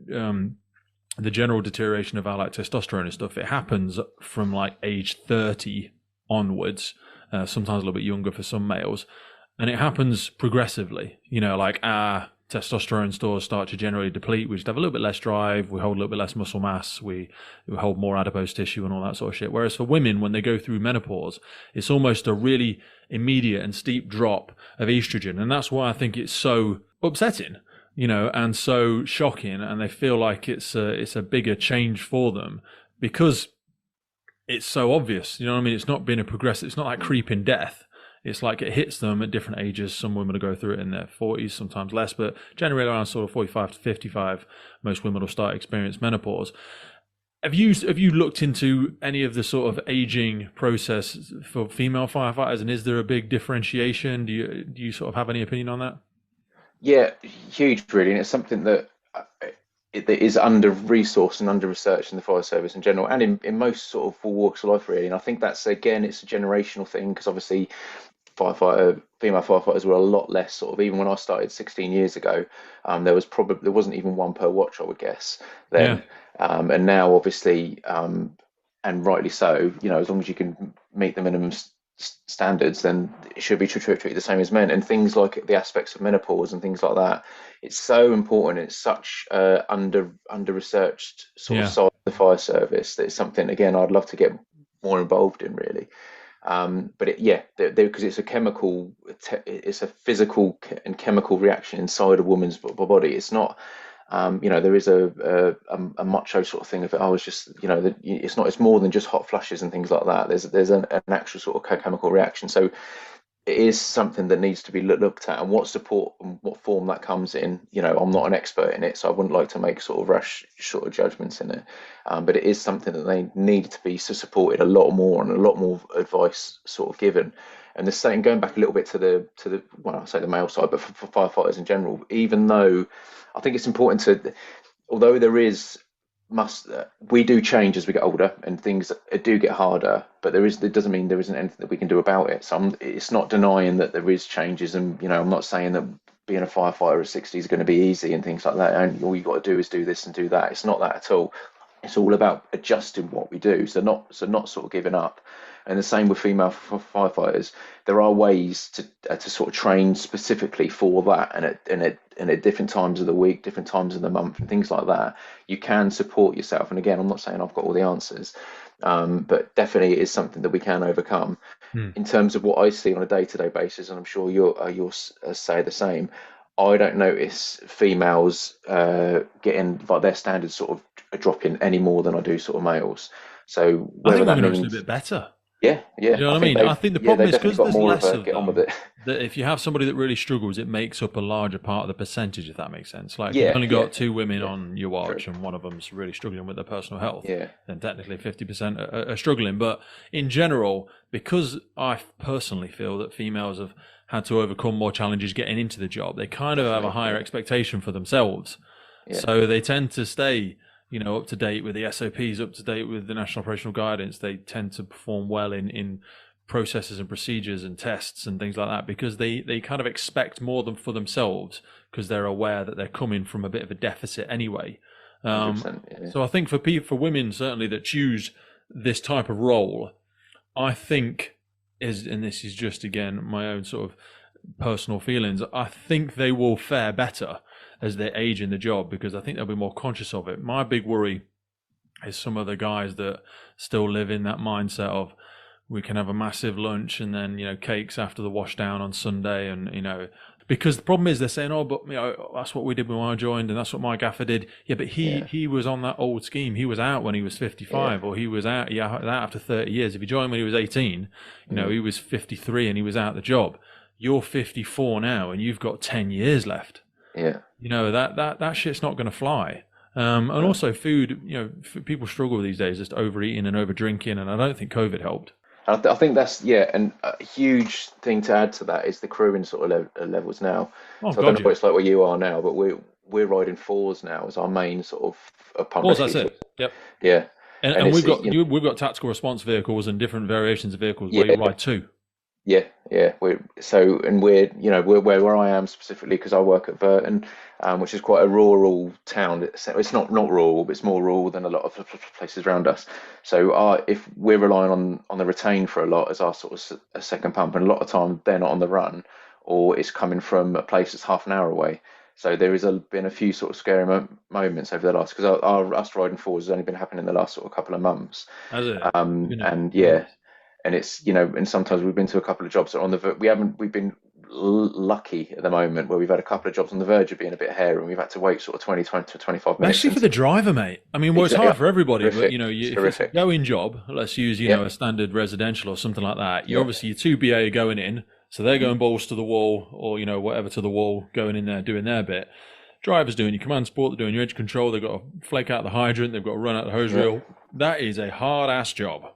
the general deterioration of our like testosterone and stuff, it happens from like age 30 onwards, sometimes a little bit younger for some males, and it happens progressively. Like our testosterone stores start to generally deplete. We just have a little bit less drive. We hold a little bit less muscle mass. We hold more adipose tissue and all that sort of shit. Whereas for women, when they go through menopause, it's almost a really immediate and steep drop of estrogen. And that's why I think it's so upsetting, and so shocking. And they feel like it's a bigger change for them because it's so obvious. You know what I mean? It's not been a progressive, it's not like creeping death. It's like it hits them at different ages. Some women will go through it in their 40s, sometimes less, but generally around sort of 45 to 55, most women will start experience menopause. Have you looked into any of the sort of aging process for female firefighters, and is there a big differentiation? Do you sort of have any opinion on that? Yeah, huge, really, and it's something that that is under-resourced and under-researched in the fire service in general, and in most sort of walks of life, really. And I think that's, again, it's a generational thing, because obviously female firefighters were a lot less sort of, even when I started 16 years ago, there wasn't even one per watch, I would guess, then. Yeah. And now, obviously, and rightly so, as long as you can meet the minimum standards, then it should be treated the same as men. And things like the aspects of menopause and things like that, it's so important. It's such under-researched sort of side of the fire service that it's something, again, I'd love to get more involved in, really. But because it's a physical and chemical reaction inside a woman's body. It's not, there is a macho sort of thing of it. I was just, it's more than just hot flushes and things like that. There's an actual sort of chemical reaction. So it is something that needs to be looked at, and what support and what form that comes in. I'm not an expert in it, so I wouldn't like to make sort of rash sort of judgments in it. But it is something that they need to be supported a lot more, and a lot more advice sort of given. And the same, going back a little bit to the I say the male side, but for firefighters in general, even though I think it's important to, although we do change as we get older, and things do get harder, but it doesn't mean there isn't anything that we can do about it. So it's not denying that there is changes, and I'm not saying that being a firefighter at 60 is going to be easy and things like that, and all you got to do is do this and do that. It's not that at all. It's all about adjusting what we do, so not sort of giving up. And the same with female firefighters. There are ways to sort of train specifically for that, and at different times of the week, different times of the month, and things like that. You can support yourself. And again, I'm not saying I've got all the answers, but definitely it is something that we can overcome. In terms of what I see on a day-to-day basis, and I'm sure you'll say the same. I don't notice females getting like their standards sort of dropping any more than I do sort of males. So I think women are actually a bit better. Yeah. You know what I mean? I think the problem is because there's less of get on with it. That if you have somebody that really struggles, it makes up a larger part of the percentage, if that makes sense. Like if you've only got two women on your watch, and one of them's really struggling with their personal health, then technically 50% are struggling. But in general, because I personally feel that females have had to overcome more challenges getting into the job, they kind of have a higher expectation for themselves. So they tend to stay up to date with the SOPs, up to date with the National Operational Guidance. They tend to perform well in processes and procedures and tests and things like that, because they kind of expect more than for themselves, because they're aware that they're coming from a bit of a deficit anyway. So I think for women, certainly, that choose this type of role, I think and this is just, again, my own sort of personal feelings, I think they will fare better as they age in the job, because I think they'll be more conscious of it. My big worry is some of the guys that still live in that mindset of, we can have a massive lunch and then, cakes after the wash down on Sunday. And, because the problem is they're saying, oh, but, that's what we did when I joined, and that's what my gaffer did. Yeah, but he was on that old scheme. He was out when he was 55, or he was out after 30 years. If he joined when he was 18, he was 53 and he was out the job. You're 54 now and you've got 10 years left. Yeah. That shit's not going to fly. And also food, people struggle these days just overeating and over drinking, and I don't think COVID helped. I think that's, and a huge thing to add to that is the crewing sort of levels now. I don't know what it's like where you are now, but we're riding fours now as our main sort of pump. Fours, that's it. Yep. Yeah. And we've got tactical response vehicles and different variations of vehicles where you ride two. Yeah, yeah. We're where I am specifically because I work at Burton, which is quite a rural town. It's not rural, but it's more rural than a lot of places around us. So if we're relying on the retain for a lot as our sort of a second pump, and a lot of time they're not on the run, or it's coming from a place that's half an hour away. So there is been a few sort of scary moments over the last because us riding forwards has only been happening in the last sort of couple of months. Has it? And yeah, Nice. and it's and sometimes we've been to a couple of jobs that are on the we've been lucky at the moment where we've had a couple of jobs on the verge of being a bit hairy and we've had to wait sort of 20 to 25 minutes. Especially for the driver, mate. I mean, well, it's Exactly, hard for everybody, but horrific, it's if it's a horrific. going job, let's use, Yeah, a standard residential or something like that. You're yeah, obviously your 2BA are going in, so they're mm, going balls to the wall or, whatever to the wall, going in there, doing their bit. Drivers doing your command sport, they're doing your edge control, they've got to flake out the hydrant, they've got to run out the hose yeah, reel. That is a hard ass job.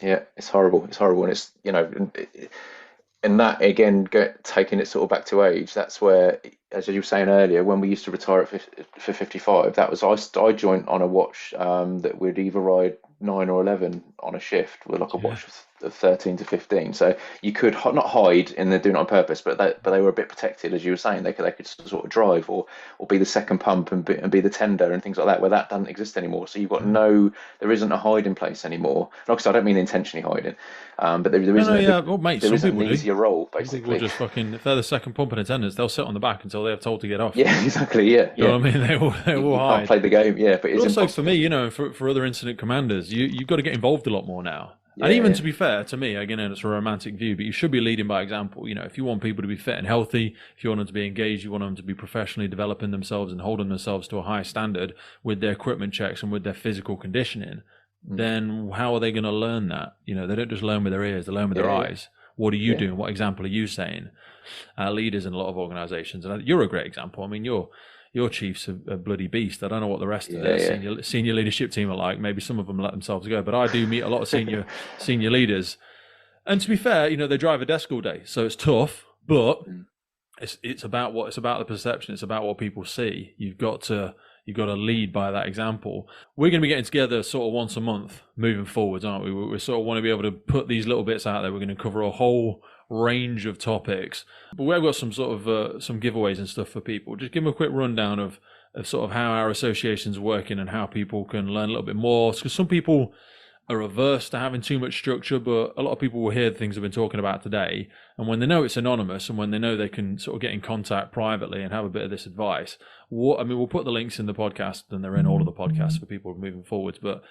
yeah. It's horrible. It's horrible, and it's and that again, taking it sort of back to age, that's where, as you were saying earlier, when we used to retire for 55, that was I joined on a watch that would either ride 9 or 11 on a shift with like a Yeah. watch of 13 to 15. So you could not hide in the doing it on purpose, but they were a bit protected, as you were saying. They could sort of drive or be the second pump and be the tender and things like that, where that doesn't exist anymore. So you've got there isn't a hiding place anymore. And obviously, I don't mean intentionally hiding, but there No, isn't no, yeah. Well, mate, there some isn't people an do. easier role, Some people basically. just fucking, if they're the second pump in attendance, they'll sit on the back until they're told to get off. Yeah, exactly. Yeah, You know yeah. what I mean? They will You can't hide. play the game. Yeah, but But it's also for impossible. me, for other incident commanders, you've got to get involved a lot more now. And Yeah, even yeah, to be fair, to me, again, and it's a romantic view, but you should be leading by example. If you want people to be fit and healthy, if you want them to be engaged, you want them to be professionally developing themselves and holding themselves to a high standard with their equipment checks and with their physical conditioning, mm, then how are they going to learn that? They don't just learn with their ears, they learn with their yeah, yeah, eyes. What are you yeah, doing? What example are you saying? Leaders in a lot of organizations, and you're a great example. I mean, your chief's a bloody beast. I don't know what the rest of yeah, the yeah. senior leadership team are like. Maybe some of them let themselves go, but I do meet a lot of senior leaders. And to be fair, they drive a desk all day, so it's tough. But Mm, it's about the perception. It's about what people see. You've got to lead by that example. We're going to be getting together sort of once a month moving forwards, aren't we? We sort of want to be able to put these little bits out there. We're going to cover a whole range of topics, but we've got some sort of some giveaways and stuff for people. Just give them a quick rundown of sort of how our association's working and how people can learn a little bit more. Because some people are averse to having too much structure, but a lot of people will hear the things we've been talking about today, and when they know it's anonymous and when they know they can sort of get in contact privately and have a bit of this advice, we'll put the links in the podcast, and they're in all of the podcasts for people moving forwards. But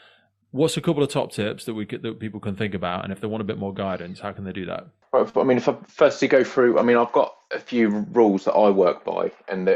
what's a couple of top tips that people can think about, and if they want a bit more guidance, how can they do that? Right, I mean, if I firstly go through, I mean, I've got a few rules that I work by, and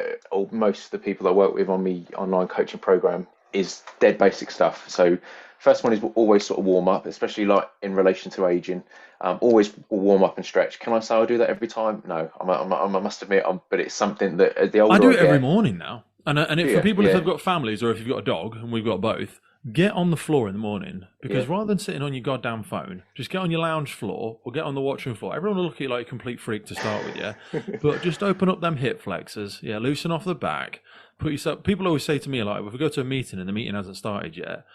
most of the people I work with on the online coaching program is dead basic stuff. So, first one is we'll always sort of warm up, especially like in relation to aging. Always warm up and stretch. Can I say I do that every time? No, I must admit, but it's something that the I do older I it every get, morning now. For yeah, people, if yeah, they've got families or if you've got a dog, and we've got both, get on the floor in the morning, because yeah, rather than sitting on your goddamn phone, just get on your lounge floor or get on the watchroom floor. Everyone will look at you like a complete freak to start with, yeah? But just open up them hip flexors, yeah, loosen off the back, put yourself... People always say to me, like, if we go to a meeting and the meeting hasn't started yet,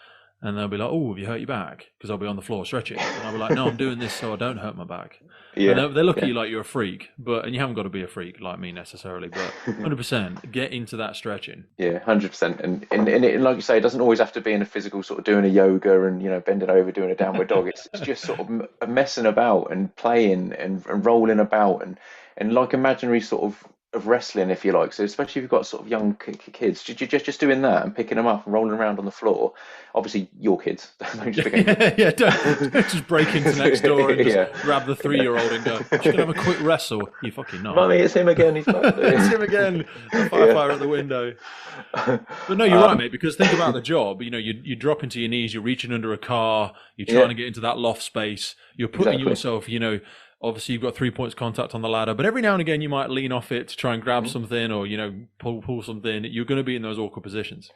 and they'll be like, "Oh, have you hurt your back?" Because I'll be on the floor stretching. And I'll be like, "No, I'm doing this so I don't hurt my back." And yeah, they look at yeah. you like you're a freak, and you haven't got to be a freak like me necessarily, but 100% get into that stretching. Yeah, 100%. Like you say, it doesn't always have to be in a physical sort of doing a yoga and bending over doing a downward dog. It's just sort of messing about and playing and rolling about and like imaginary sort of wrestling, if you like. So especially if you've got sort of young kids, just doing that and picking them up and rolling around on the floor. Obviously, your kids. Don't just pick Yeah, don't just break into next door and just yeah. grab the 3-year-old and go, "Just gonna have a quick wrestle." You fucking not. Mummy, it's him again. He's back. It's him again, the firefighter at the window. But no, you're right, mate, because think about the job. You drop into your knees, you're reaching under a car, you're trying to get into that loft space, you're putting Exactly. yourself, obviously you've got 3 points contact on the ladder, but every now and again you might lean off it to try and grab something or, pull something. You're going to be in those awkward positions.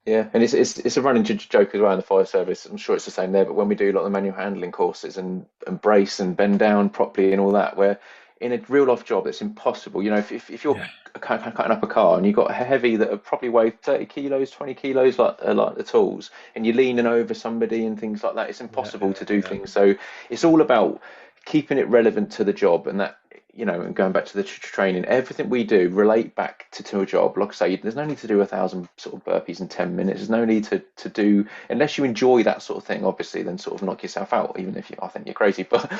Yeah, and it's a running joke as well in the fire service. I'm sure it's the same there, but when we do like the manual handling courses and brace and bend down properly and all that, where in a real life job it's impossible. If you're Yeah. cutting up a car and you've got heavy that are probably weigh 30 kilos, 20 kilos, like the tools, and you're leaning over somebody and things like that, it's impossible to do things. So it's all about keeping it relevant to the job, and that, and going back to the training, everything we do relate back to a job. Like I say, there's no need to do 1,000 sort of burpees in 10 minutes. There's no need to do, unless you enjoy that sort of thing, obviously, then sort of knock yourself out, even if I think you're crazy. But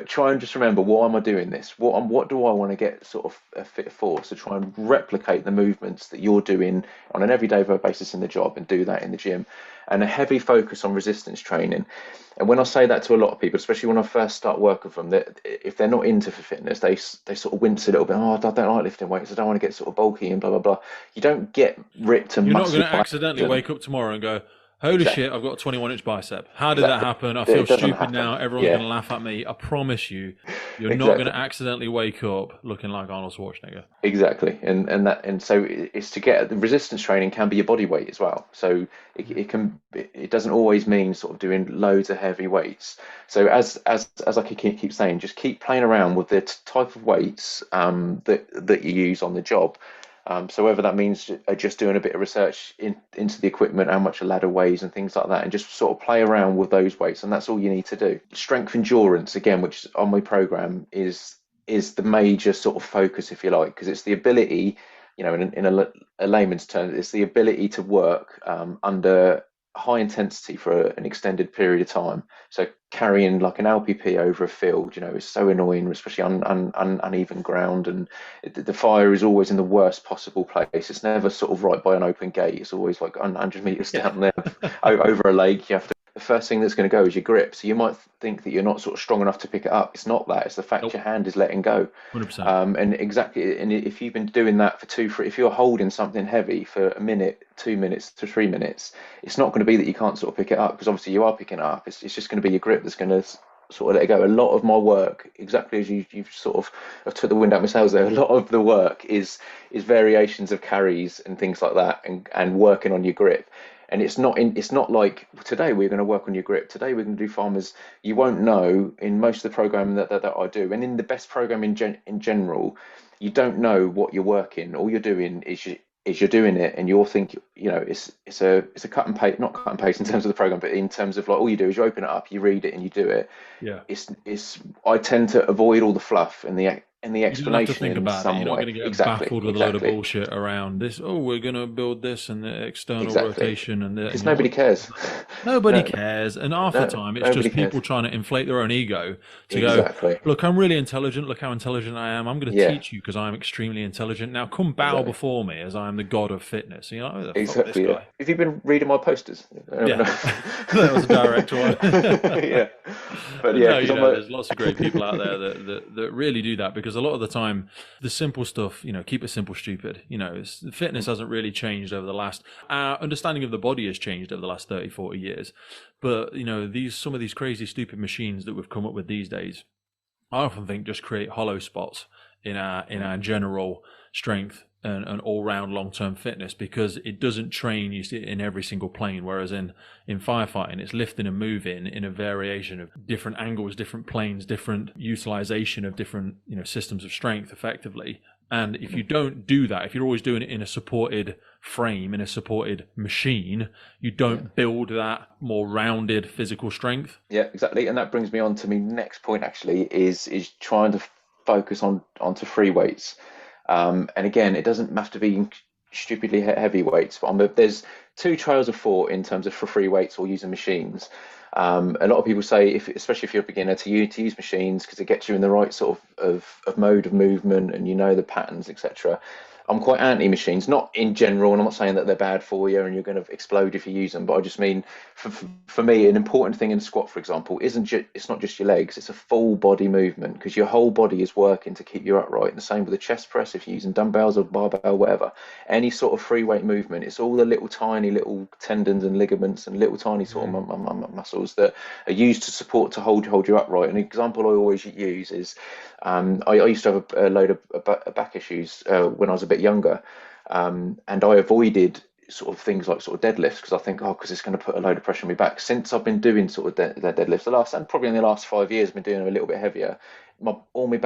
try and just remember, why am I doing this? What do I want to get sort of fit for? So try and replicate the movements that you're doing on an everyday basis in the job, and do that in the gym. And a heavy focus on resistance training. And when I say that to a lot of people, especially when I first start working with them, that if they're not into fitness, they sort of wince a little bit. Oh, I don't like lifting weights. I don't want to get sort of bulky and blah, blah, blah. You don't get ripped and You're not muscle. going to accidentally wake up tomorrow and go, holy shit, I've got a 21-inch bicep. How did that happen? I feel stupid now. Everyone's going to laugh at me. I promise you, you're not going to accidentally wake up looking like Arnold Schwarzenegger. Exactly. And so it's to get the resistance training can be your body weight as well. So it doesn't always mean sort of doing loads of heavy weights. So as I keep saying, just keep playing around with the type of weights that you use on the job. So whether that means just doing a bit of research into the equipment, how much a ladder weighs and things like that, and just sort of play around with those weights, and that's all you need to do. Strength endurance, again, which on my program is the major sort of focus, if you like, because it's the ability, in a layman's term, it's the ability to work under high intensity for an extended period of time. So carrying like an LPP over a field, is so annoying, especially on uneven ground, and the fire is always in the worst possible place. It's never sort of right by an open gate. It's always like 100 meters down there over a lake. The first thing that's going to go is your grip. So you might think that you're not sort of strong enough to pick it up. It's not that. It's the fact your hand is letting go. 100%. And if you've been doing that for if you're holding something heavy for a minute, 2 minutes to 3 minutes, it's not going to be that you can't sort of pick it up, because obviously you are picking it up. It's just going to be your grip that's going to sort of let it go. A lot of my work, exactly as you've sort of, I've took the wind out my sails there. A lot of the work is variations of carries and things like that, and working on your grip. And it's not like today we're going to work on your grip. Today we're going to do farmers. You won't know in most of the programming that I do, and in the best program in general, you don't know what you're working. All you're doing is you're doing it, and you'll think it's a cut and paste, not cut and paste in terms of the program, but in terms of like all you do is you open it up, you read it, and you do it. Yeah. I tend to avoid all the fluff and the explanation. You don't have to think about it. You're not going to get baffled with a load of Exactly. bullshit around this. Oh, we're going to build this and the external rotation and because nobody cares. Nobody cares, and half the time it's just people trying to inflate their own ego to go, look, I'm really intelligent. Look how intelligent I am. I'm going to teach you because I'm extremely intelligent. Now come bow before me as I am the god of fitness. And you're like, who the fuck is this guy? Have you been reading my posters? Yeah, that was a direct one. Yeah, but yeah, there's lots of great people out there that really do that, because a lot of the time the simple stuff, keep it simple, stupid. Fitness hasn't really changed over the last. Our understanding of the body has changed over the last 30, 40 years. But some of these crazy, stupid machines that we've come up with these days, I often think just create hollow spots in our general strength and all-round long-term fitness, because it doesn't train you in every single plane, whereas in firefighting it's lifting and moving in a variation of different angles, different planes, different utilization of different systems of strength effectively. And if you don't do that, if you're always doing it in a supported frame, in a supported machine, you don't build that more rounded physical strength. Yeah, exactly. And that brings me on to my next point, actually, is trying to focus onto free weights. And again, it doesn't have to be stupidly heavy weights, but there's two trails of thought in terms of for free weights or using machines. A lot of people say, especially if you're a beginner, to use machines because it gets you in the right sort of mode of movement, and the patterns, etc. I'm quite anti-machines, not in general, and I'm not saying that they're bad for you and you're going to explode if you use them, but I just mean, for me, an important thing in squat, for example, it's not just your legs, it's a full body movement, because your whole body is working to keep you upright. And the same with the chest press, if you're using dumbbells or barbell, whatever, any sort of free weight movement, it's all the little tiny little tendons and ligaments and little tiny sort of muscles that are used to hold you upright. An example I always use is, I used to have a load of back issues when I was a bit younger, and I avoided sort of things like sort of deadlifts, because I think, because it's going to put a load of pressure on my back. Since I've been doing sort of deadlifts, probably in the last 5 years, I've been doing them a little bit heavier. All my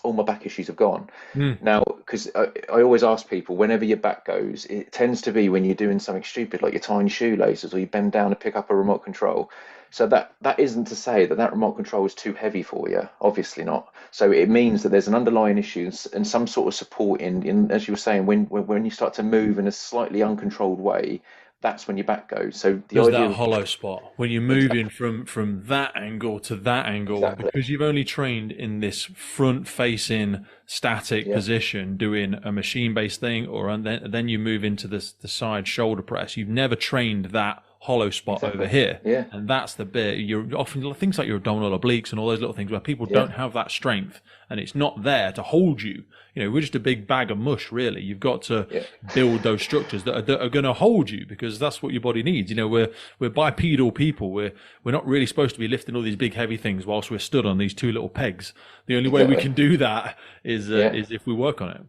all my back issues have gone. Mm. Now, because I always ask people, whenever your back goes, it tends to be when you're doing something stupid, like you're tying your shoelaces or you bend down to pick up a remote control. So that isn't to say that that remote control is too heavy for you. Obviously not. So it means that there's an underlying issue and some sort of support in, as you were saying, when you start to move in a slightly uncontrolled way, that's when your back goes. So the There's idea that of hollow spot when you're moving exactly, from that angle to that angle exactly, because you've only trained in this front facing static yeah, position doing a machine based thing, or and then you move into this the side shoulder press. You've never trained that hollow spot over exactly, here, yeah, and that's the bit you're often things like your abdominal obliques and all those little things where people yeah, don't have that strength and it's not there to hold you. You know, we're just a big bag of mush, really. You've got to yeah. build those structures that are going to hold you because that's what your body needs. You know, we're bipedal people. We're not really supposed to be lifting all these big heavy things whilst we're stood on these two little pegs. The only way we Exactly. can do that Yeah. is if we work on it.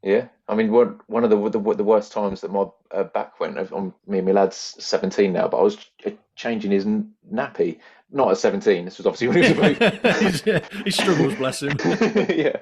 Yeah, I mean, one of the worst times that my back went. Me and my lad's 17 now, but I was changing his nappy. Not at 17. This was obviously when he was He struggles, bless him. about. Yeah,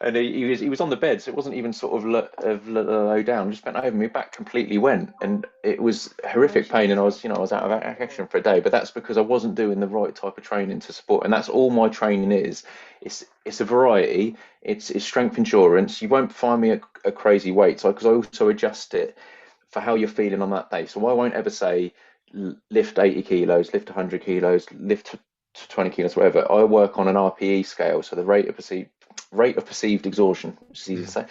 and he was on the bed, so it wasn't even sort of low down. Just bent over. My back completely went, and it was horrific pain. And I was out of action for a day. But that's because I wasn't doing the right type of training to support. And that's all my training is. It's a variety. It's strength endurance. You won't find me a crazy weight, so because I also adjust it for how you're feeling on that day. So I won't ever say lift 80 kilos, lift 100 kilos, lift 20 kilos, whatever. I work on an RPE scale, so the rate of perceived exhaustion, which is easy to say.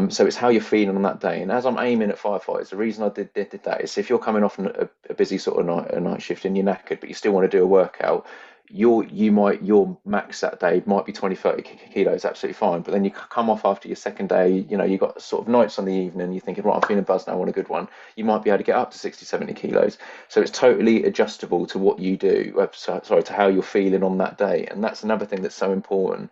So it's how you're feeling on that day. And as I'm aiming at firefighters, the reason I did that is if you're coming off a busy sort of night shift and you're knackered, but you still want to do a workout, your max that day might be 20-30 kilos, absolutely fine. But then you come off after your second day, you got sort of nights on the evening, you're thinking, right, I'm feeling buzzed now, I want a good one. You might be able to get up to 60-70 kilos. So it's totally adjustable to what you do, to how you're feeling on that day. And that's another thing that's so important.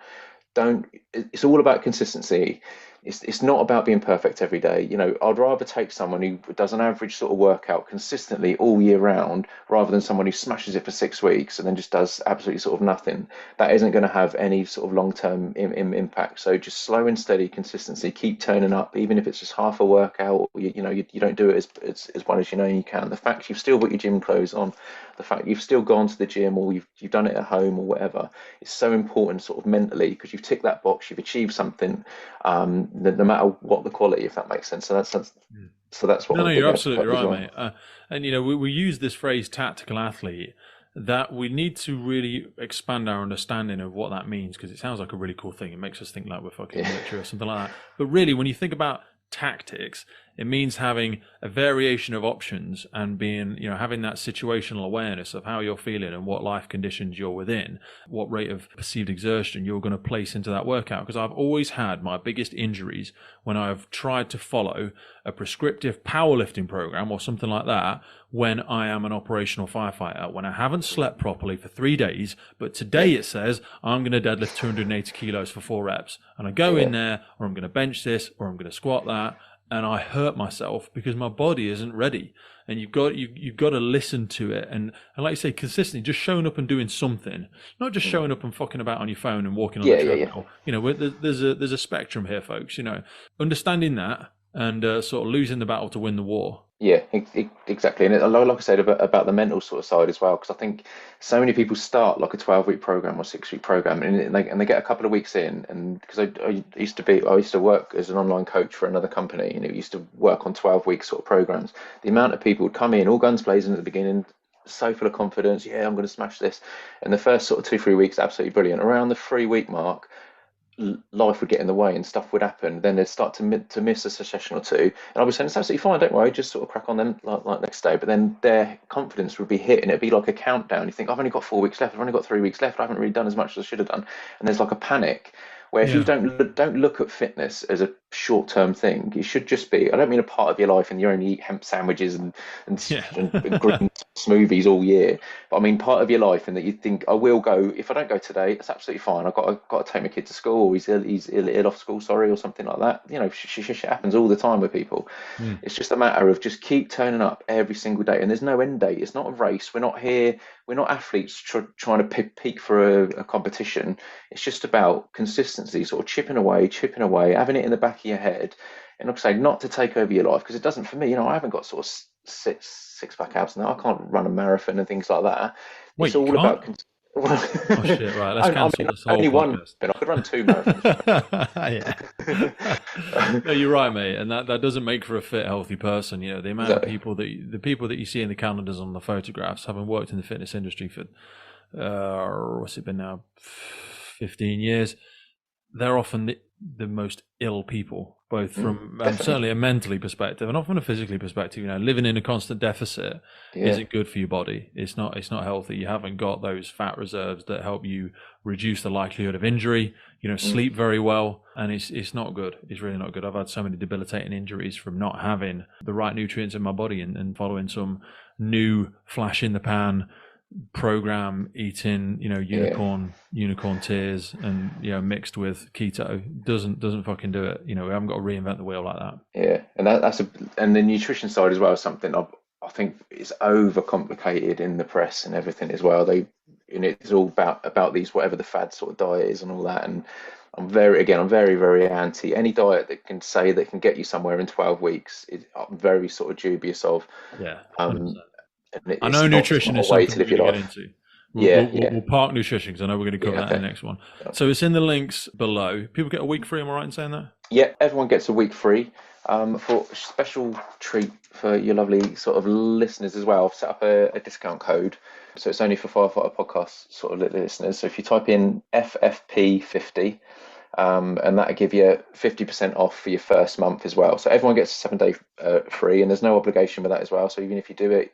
It's all about consistency. It's not about being perfect every day. I'd rather take someone who does an average sort of workout consistently all year round rather than someone who smashes it for 6 weeks and then just does absolutely sort of nothing. That isn't going to have any sort of long-term impact. So just slow and steady consistency, keep turning up, even if it's just half a workout, you don't do it as well as you can. The fact you've still got your gym clothes on, the fact you've still gone to the gym or you've done it at home or whatever, is so important sort of mentally because you've ticked that box, you've achieved something, no matter what the quality, if that makes sense. So that's what No, I'm you're big absolutely up as right, well. mate. And we use this phrase "tactical athlete." That we need to really expand our understanding of what that means because it sounds like a really cool thing. It makes us think like we're fucking Yeah, military or something like that. But really, when you think about tactics, it means having a variation of options and having that situational awareness of how you're feeling and what life conditions you're within, what rate of perceived exertion you're going to place into that workout. Because I've always had my biggest injuries when I've tried to follow a prescriptive powerlifting program or something like that when I am an operational firefighter, when I haven't slept properly for 3 days, but today yeah, it says I'm going to deadlift 280 kilos for 4 reps. And I go yeah, in there, or I'm going to bench this, or I'm going to squat that, and I hurt myself because my body isn't ready. And you've got to listen to it, and like you say, consistently, just showing up and doing something, not just mm, showing up and fucking about on your phone and walking on the yeah, yeah, yeah. treadmill. There's a spectrum here, folks. Understanding that and sort of losing the battle to win the war. Yeah, exactly. And like I said about the mental sort of side as well, because I think so many people start like a 12-week program or 6-week program, and they get a couple of weeks in, and because I used to work as an online coach for another company, and it used to work on 12-week sort of programs. The amount of people would come in all guns blazing at the beginning, so full of confidence. Yeah, I'm going to smash this. And the first sort of 2-3 weeks, absolutely brilliant. Around the 3-week mark, life would get in the way and stuff would happen. Then they'd start to miss a session or two, and I was saying it's absolutely fine, don't worry, just sort of crack on then like next day. But then their confidence would be hit, and it'd be like a countdown. You think I've only got 4 weeks left, I've only got 3 weeks left, I haven't really done as much as I should have done, and there's like a panic. Where if you Yeah, don't look at fitness as a short-term thing, it should just be. I don't mean a part of your life and you only eat hemp sandwiches yeah. and green smoothies all year. But I mean part of your life, and that you think I will go. If I don't go today, it's absolutely fine. I've got to take my kid to school. Or he's ill off school, sorry, or something like that. Shit happens all the time with people. Mm. It's just a matter of just keep turning up every single day, and there's no end date. It's not a race. We're not here. We're not athletes trying to peak for a competition. It's just about consistency consistency, sort of chipping away, having it in the back of your head. And like I say, not to take over your life, because it doesn't for me. I haven't got sort of six-pack abs now. I can't run a marathon and things like that. Wait, It's all you about. can't? Oh shit! Right, let's cancel this whole only one, podcast. but I could run 2 marathons. Yeah, no, you're right, mate, and that doesn't make for a fit, healthy person. The amount of people that you see in the calendars on the photographs, having worked in the fitness industry for what's it been now, 15 years, they're often the most ill people, both from certainly a mentally perspective and often a physically perspective. Living in a constant deficit isn't good for your body. It's not healthy. You haven't got those fat reserves that help you reduce the likelihood of injury. Sleep very well, and it's not good. It's really not good. I've had so many debilitating injuries from not having the right nutrients in my body and following some new flash in the pan program, eating unicorn tears and mixed with keto doesn't fucking do it. We haven't got to reinvent the wheel like that. And the nutrition side as well is something I think is overcomplicated in the press and everything as well. It's all about these, whatever the fad sort of diet is and all that. And I'm very, very anti any diet that can say that can get you somewhere in 12 weeks. I'm very sort of dubious of. Yeah. I know nutrition is something we're going to get into. We'll park nutrition because I know we're going to cover that in the next one. Yeah. So it's in the links below. People get a week free, am I right in saying that? Yeah, everyone gets a week free. For a special treat for your lovely sort of listeners as well, I've set up a discount code. So it's only for Firefighter Podcast sort of listeners. So if you type in FFP50, and that'll give you 50% off for your first month as well. So everyone gets a 7-day free, and there's no obligation with that as well. So even if you do it,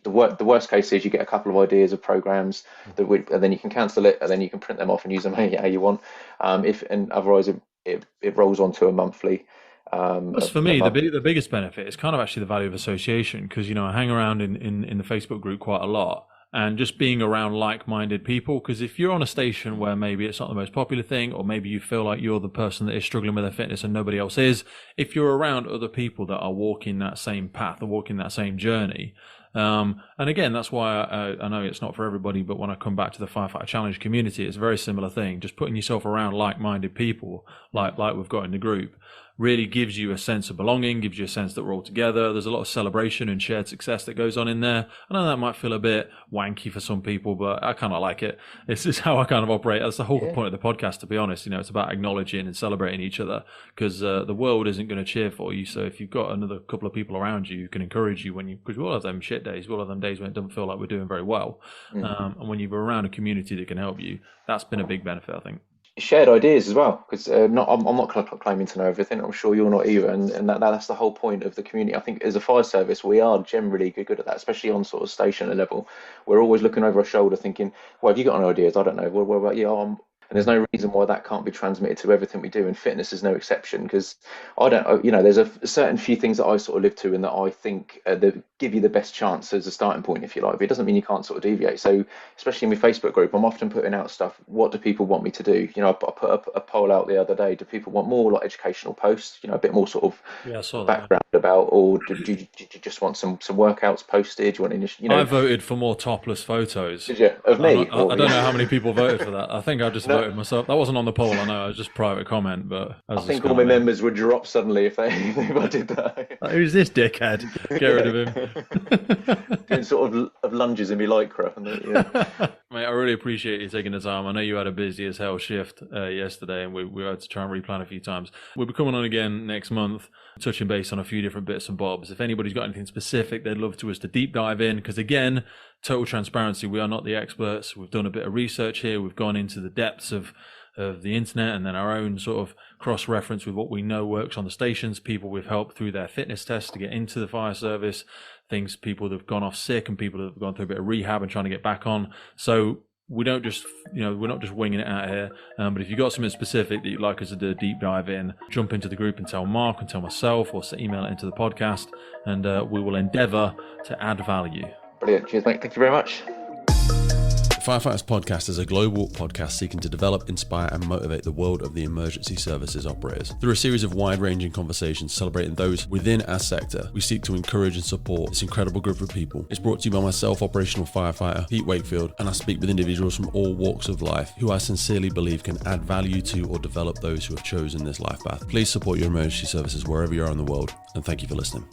the worst case is you get a couple of ideas of programs and then you can cancel it, and then you can print them off and use them how you want. Otherwise it rolls onto a monthly. That's for me the biggest benefit is kind of actually the value of association, because I hang around in the Facebook group quite a lot. And just being around like-minded people, because if you're on a station where maybe it's not the most popular thing, or maybe you feel like you're the person that is struggling with their fitness and nobody else is, if you're around other people that are walking that same path or walking that same journey, and again, that's why I know it's not for everybody, but when I come back to the Firefighter Challenge community, it's a very similar thing. Just putting yourself around like-minded people, like we've got in the group, really gives you a sense of belonging, gives you a sense that we're all together. There's a lot of celebration and shared success that goes on in there. I know that might feel a bit wanky for some people, but I kind of like it. This is how I kind of operate. That's the whole point of the podcast, to be honest. It's about acknowledging and celebrating each other, because the world isn't going to cheer for you. So if you've got another couple of people around you who can encourage you because we all have them shit days, we all have them days when it doesn't feel like we're doing very well. And when you're around a community that can help you, that's been a big benefit, I think. Shared ideas as well, because I'm not claiming to know everything. I'm sure you're not either, and that's the whole point of the community. I think as a fire service, we are generally good at that, especially on sort of station level. We're always looking over our shoulder, thinking, "Well, have you got any ideas? I don't know. What about you?" And there's no reason why that can't be transmitted to everything we do, and fitness is no exception, because there's a certain few things that I sort of live to and that I think that give you the best chance as a starting point, if you like. But it doesn't mean you can't sort of deviate. So especially in my Facebook group, I'm often putting out stuff. What do people want me to do? I put up a poll out the other day. Do people want more like educational posts, a bit more sort of background about, or do you just want some workouts posted? Do you want I voted for more topless photos. Did you? Of me? I don't know how many people voted for that. I think I just voted myself. That wasn't on the poll, I know. It was just private comment, but I think all my members would drop suddenly if I did that. Who's this dickhead? Get rid of him. Doing sort of lunges in my lycra. Mate, I really appreciate you taking the time. I know you had a busy as hell shift yesterday, and we had to try and replan a few times. We'll be coming on again next month, touching base on a few different bits and bobs. If anybody's got anything specific they'd love us to deep dive in, because again, total transparency, we are not the experts. We've done a bit of research here. We've gone into the depths of the internet, and then our own sort of cross-reference with what we know works on the stations, people we've helped through their fitness tests to get into the fire service, people that have gone off sick, and people that have gone through a bit of rehab and trying to get back on. So we don't just, we're not just winging it out here. But if you've got something specific that you'd like us to do a deep dive in, jump into the group and tell Mark and tell myself, or email it into the podcast, and we will endeavour to add value. Brilliant. Cheers, mate. Thank you very much. Firefighters Podcast is a global podcast seeking to develop, inspire, and motivate the world of the emergency services operators. Through a series of wide-ranging conversations celebrating those within our sector, we seek to encourage and support this incredible group of people. It's brought to you by myself, operational firefighter Pete Wakefield, and I speak with individuals from all walks of life who I sincerely believe can add value to or develop those who have chosen this life path. Please support your emergency services wherever you are in the world, and thank you for listening.